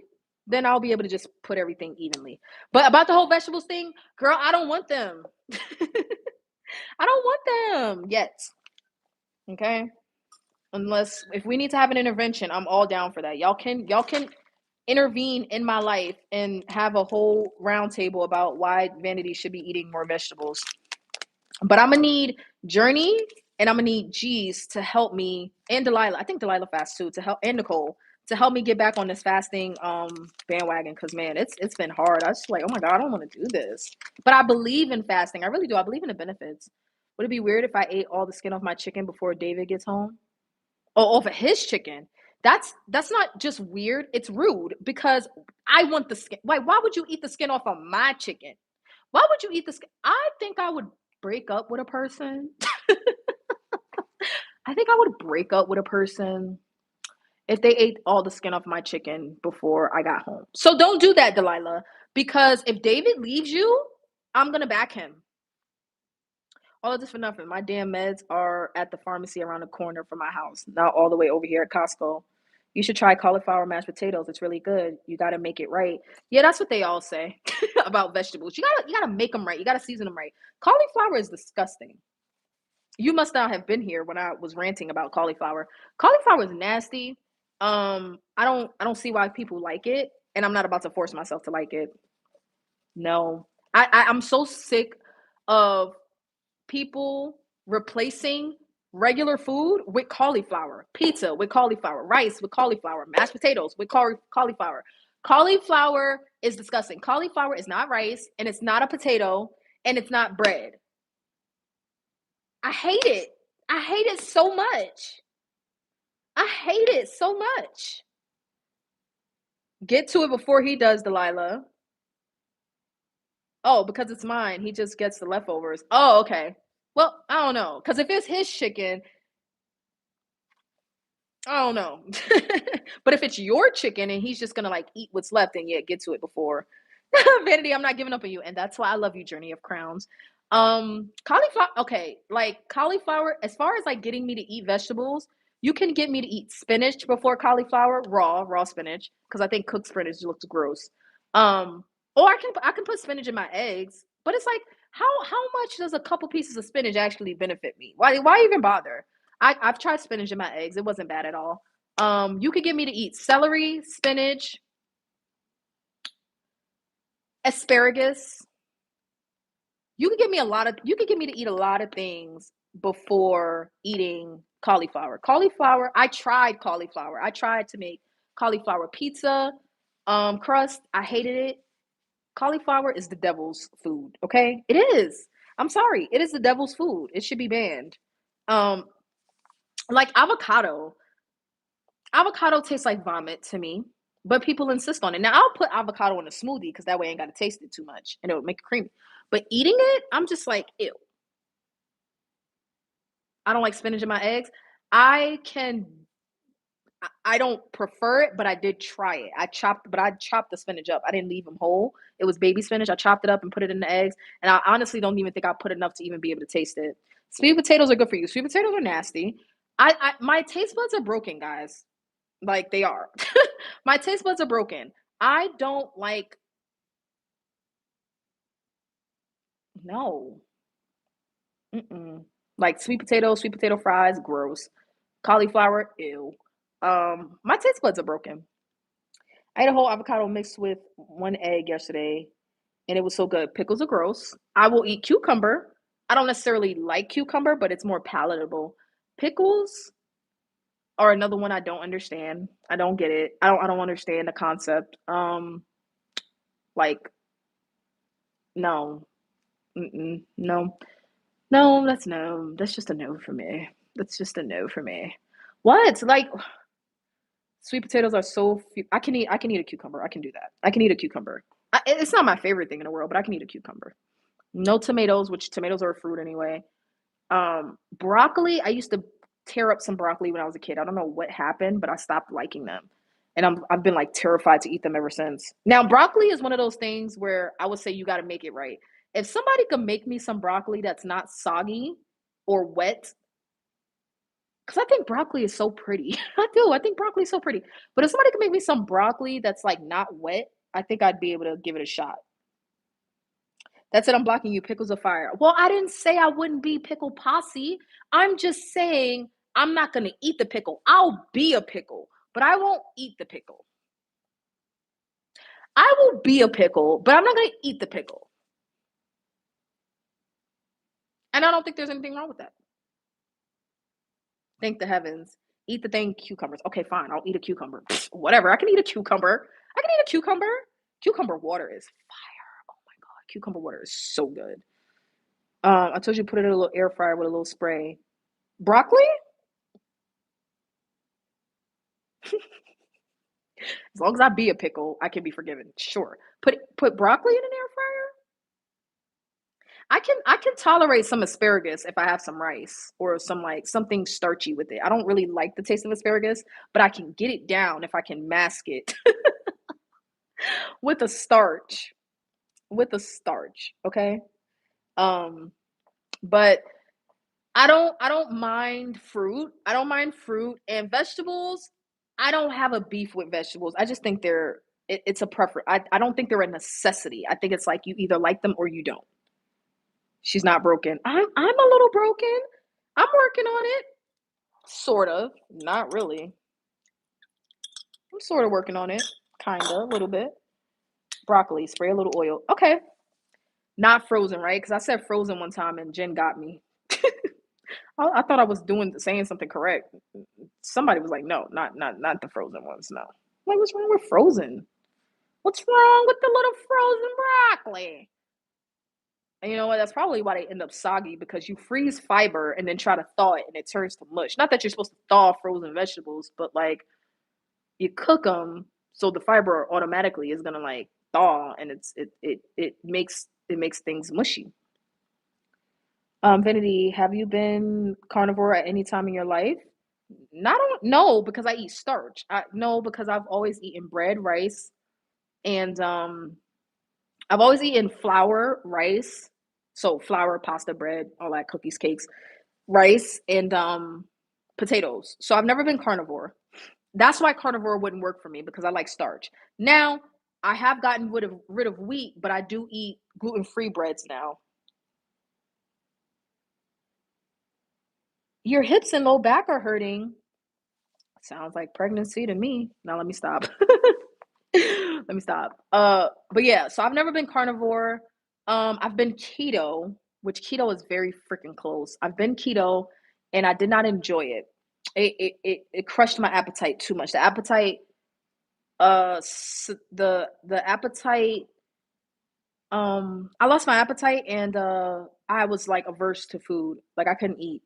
then I'll be able to just put everything evenly. But about the whole vegetables thing, girl, I don't want them. I don't want them yet. Okay? Unless if we need to have an intervention, I'm all down for that. Y'all can intervene in my life and have a whole roundtable about why Vanity should be eating more vegetables. But I'm gonna need Journey and I'm gonna need G's to help me, and Delilah. I think Delilah fasts too, to help, and Nicole to help me get back on this fasting bandwagon. Cause man, it's been hard. I was like, oh my God, I don't want to do this. But I believe in fasting. I really do. I believe in the benefits. Would it be weird if I ate all the skin off my chicken before David gets home? Oh, off of his chicken. That's not just weird, it's rude because I want the skin. Why would you eat the skin off of my chicken? Why would you eat the skin? I think I would break up with a person. I think I would break up with a person if they ate all the skin off my chicken before I got home. So don't do that, Delilah, because if David leaves you, I'm gonna back him. All of this for nothing. My damn meds are at the pharmacy around the corner from my house, not all the way over here at Costco. You should try cauliflower mashed potatoes. It's really good. You got to make it right. Yeah, that's what they all say about vegetables. You gotta make them right. You gotta season them right. Cauliflower is disgusting. You must not have been here when I was ranting about cauliflower. Cauliflower is nasty. I don't see why people like it, and I'm not about to force myself to like it. No, I'm so sick of people replacing regular food with cauliflower, pizza with cauliflower, rice with cauliflower, mashed potatoes with cauliflower. Cauliflower is disgusting. Cauliflower is not rice, and it's not a potato, and it's not bread. I hate it. I hate it so much. I hate it so much. Get to it before he does, Delilah. Oh, because it's mine. He just gets the leftovers. Oh, okay. Well, I don't know. Because if it's his chicken, I don't know. But if it's your chicken and he's just gonna like eat what's left, then yeah, get to it before. Vanity, I'm not giving up on you. And that's why I love you, Journey of Crowns. Cauliflower, okay, like cauliflower, as far as like getting me to eat vegetables, you can get me to eat spinach before cauliflower, raw spinach, because I think cooked spinach looks gross. Or I can put spinach in my eggs, but it's like how much does a couple pieces of spinach actually benefit me? Why even bother? I've tried spinach in my eggs. It wasn't bad at all. You could get me to eat celery, spinach, asparagus. You could get me to eat a lot of things before eating cauliflower. Cauliflower, I tried cauliflower. I tried to make cauliflower pizza crust. I hated it. Cauliflower is the devil's food, okay? It is. I'm sorry. It is the devil's food. It should be banned. Um like avocado. Avocado tastes like vomit to me, but people insist on it. Now I'll put avocado in a smoothie because that way I ain't gotta taste it too much and it'll make it creamy. But eating it, I'm just like, ew. I don't like spinach in my eggs. I can I don't prefer it, but I did try it. I chopped the spinach up. I didn't leave them whole. It was baby spinach. I chopped it up and put it in the eggs. And I honestly don't even think I put enough to even be able to taste it. Sweet potatoes are good for you. Sweet potatoes are nasty. I my taste buds are broken, guys. Like they are. My taste buds are broken. I don't like no. Mm-mm. Like sweet potato fries, gross. Cauliflower, ew. My taste buds are broken. I ate a whole avocado mixed with one egg yesterday, and it was so good. Pickles are gross. I will eat cucumber. I don't necessarily like cucumber, but it's more palatable. Pickles are another one I don't understand. I don't get it. I don't understand the concept. Like no. Mm-mm, no. No, that's no. That's just a no for me. That's just a no for me. What? Like sweet potatoes are so I can eat a cucumber. I can do that. I can eat a cucumber. It's not my favorite thing in the world, but I can eat a cucumber. No tomatoes, which tomatoes are a fruit anyway. Broccoli, I used to tear up some broccoli when I was a kid. I don't know what happened, but I stopped liking them. And I've been like terrified to eat them ever since. Now, broccoli is one of those things where I would say you got to make it right. If somebody could make me some broccoli that's not soggy or wet, because I think broccoli is so pretty. I do. I think broccoli is so pretty. But if somebody could make me some broccoli that's like not wet, I think I'd be able to give it a shot. That's it. I'm blocking you. Pickles of fire. Well, I didn't say I wouldn't be pickle posse. I'm just saying I'm not going to eat the pickle. I'll be a pickle, but I won't eat the pickle. I will be a pickle, but I'm not going to eat the pickle. And I don't think there's anything wrong with that. Thank the heavens. Eat the thing cucumbers. Okay, fine. I'll eat a cucumber. Whatever. I can eat a cucumber. I can eat a cucumber. Cucumber water is fire. Oh my god. Cucumber water is so good. I told you to put it in a little air fryer with a little spray. Broccoli? As long as I be a pickle, I can be forgiven. Sure. Put broccoli in an air fryer? I can tolerate some asparagus if I have some rice or some like something starchy with it. I don't really like the taste of asparagus, but I can get it down if I can mask it with a starch. With a starch, okay? Um, but I don't mind fruit. I don't mind fruit and vegetables. I don't have a beef with vegetables. I just think it's a preference. I don't think they're a necessity. I think it's like you either like them or you don't. She's not broken. I'm a little broken. I'm working on it. Sort of. Not really. I'm sort of working on it. Kinda, a little bit. Broccoli, spray a little oil. Okay. Not frozen, right? Because I said frozen one time and Jen got me. I thought I was saying something correct. Somebody was like, "No, not the frozen ones. No." I'm like, what's wrong with frozen? What's wrong with the little frozen broccoli? And you know what? That's probably why they end up soggy because you freeze fiber and then try to thaw it and it turns to mush. Not that you're supposed to thaw frozen vegetables, but like you cook them so the fiber automatically is gonna like thaw and it makes things mushy. Vanity, have you been carnivore at any time in your life? Not no, because I eat starch. No, because I've always eaten bread, rice, and I've always eaten flour, rice, so flour, pasta, bread, all that, cookies, cakes, rice, and potatoes. So I've never been carnivore. That's why carnivore wouldn't work for me because I like starch. Now I have gotten rid of wheat, but I do eat gluten-free breads now. Your hips and low back are hurting. Sounds like pregnancy to me. Now let me stop. Let me stop. But yeah, so I've never been carnivore. I've been keto, which keto is very freaking close. I've been keto and I did not enjoy it. It crushed my appetite too much. The appetite, the appetite, I lost my appetite and I was like averse to food. Like I couldn't eat.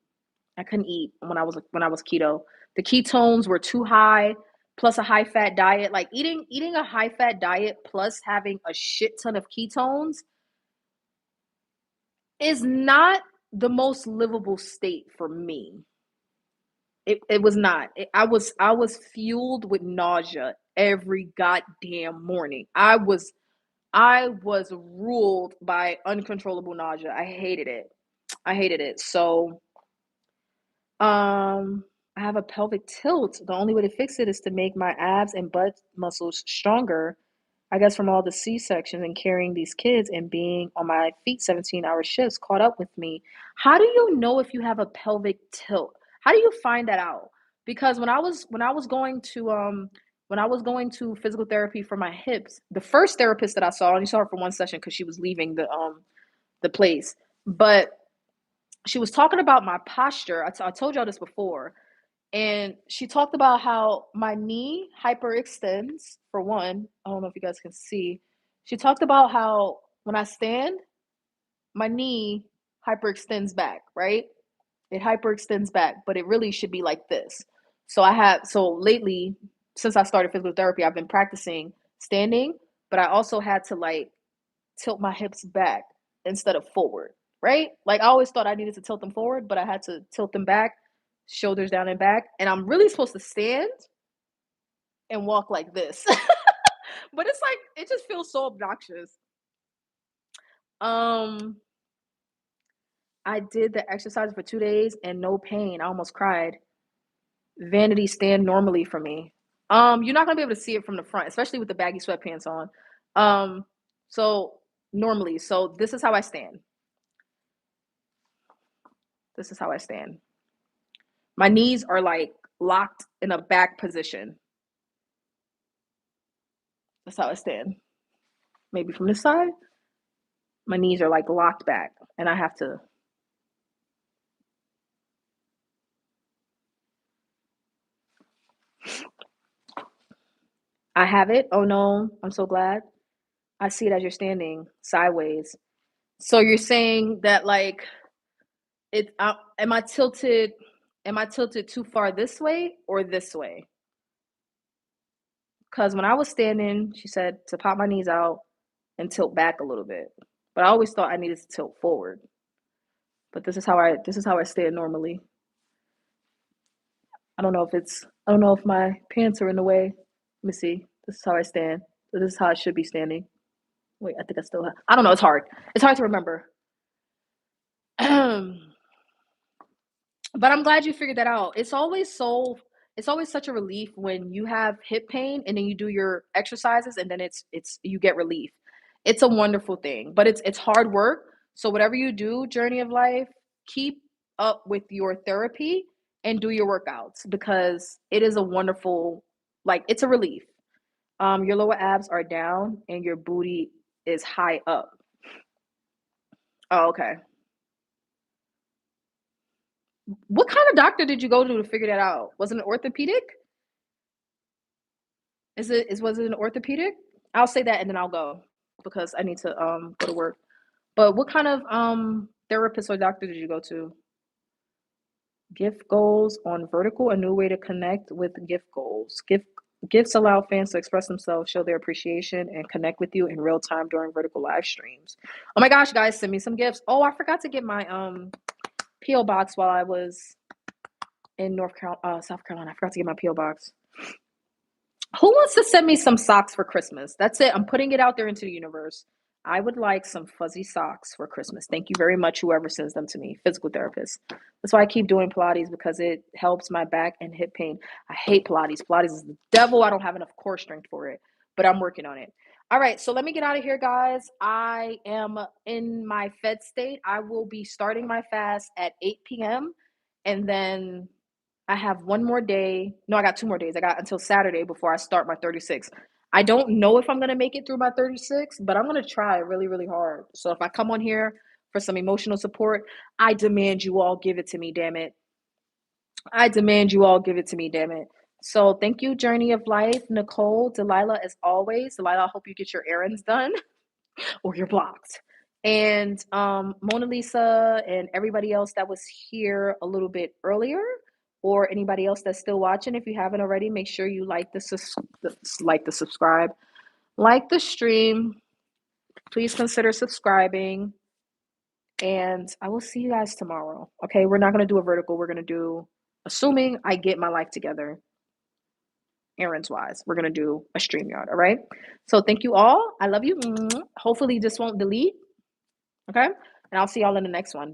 I couldn't eat when I was keto. The ketones were too high, plus a high fat diet. Like eating a high fat diet plus having a shit ton of ketones is not the most livable state for me. It was not. I was fueled with nausea every goddamn morning. I was ruled by uncontrollable nausea. I hated it. I hated it. So I have a pelvic tilt. The only way to fix it is to make my abs and butt muscles stronger. I guess from all the C-sections and carrying these kids and being on my feet 17-hour shifts caught up with me. How do you know if you have a pelvic tilt? How do you find that out? Because when I was going to physical therapy for my hips, the first therapist that I saw, I only saw her for one session because she was leaving the place, but she was talking about my posture. I told y'all this before, and she talked about how my knee hyperextends, for one. I don't know if you guys can see. She talked about how when I stand, my knee hyperextends back, right? It hyperextends back, but it really should be like this. So lately, since I started physical therapy, I've been practicing standing, but I also had to like tilt my hips back instead of forward, right? Like I always thought I needed to tilt them forward, but I had to tilt them back, shoulders down and back. And I'm really supposed to stand and walk like this. But it's like it just feels so obnoxious. Um I did the exercise for 2 days and no pain. I almost cried. Vanity stand normally for me. You're not gonna be able to see it from the front, especially with the baggy sweatpants on. So normally, so this is how I stand. This is how I stand. My knees are like locked in a back position. That's how I stand. Maybe from this side, my knees are like locked back, and I have it. Oh no, I'm so glad. I see it as you're standing sideways. So you're saying that like am I tilted too far this way or this way? Because when I was standing, she said to pop my knees out and tilt back a little bit. But I always thought I needed to tilt forward. But this is how I stand normally. I don't know if my pants are in the way. Let me see. This is how I stand. So this is how I should be standing. Wait, I think I still have. I don't know. It's hard. It's hard to remember. But I'm glad you figured that out. It's always such a relief when you have hip pain and then you do your exercises and then it's you get relief. It's a wonderful thing, but it's hard work. So whatever you do, journey of life, keep up with your therapy and do your workouts because it is a wonderful, like it's a relief. Your lower abs are down and your booty is high up. Oh, okay. What kind of doctor did you go to figure that out? Was it an orthopedic? Was it an orthopedic? I'll say that and then I'll go because I need to go to work. But what kind of therapist or doctor did you go to? Gift goals on vertical, a new way to connect with gift goals. Gifts allow fans to express themselves, show their appreciation, and connect with you in real time during vertical live streams. Oh my gosh, guys, send me some gifts. Oh, I forgot to get my PO box while I was in South Carolina. I forgot to get my PO box. Who wants to send me some socks for Christmas? That's it. I'm putting it out there into the universe. I would like some fuzzy socks for Christmas. Thank you very much, whoever sends them to me, physical therapist. That's why I keep doing Pilates because it helps my back and hip pain. I hate Pilates. Pilates is the devil. I don't have enough core strength for it, but I'm working on it. All right, so let me get out of here, guys. I am in my fed state. I will be starting my fast at 8 p.m. and then I have one more day. No, I got 2 more days. I got until Saturday before I start my 36. I don't know if I'm going to make it through my 36, but I'm going to try really, really hard. So if I come on here for some emotional support, I demand you all give it to me, damn it. I demand you all give it to me, damn it. So thank you, Journey of Life, Nicole, Delilah, as always. Delilah, I hope you get your errands done or you're blocked. And Mona Lisa and everybody else that was here a little bit earlier, or anybody else that's still watching, if you haven't already, make sure you like the subscribe, like the stream. Please consider subscribing, and I will see you guys tomorrow. Okay, we're not gonna do a vertical. We're gonna do, assuming I get my life together, errands wise. We're gonna do a StreamYard. All right. So thank you all. I love you. Hopefully this won't delete. Okay. And I'll see y'all in the next one.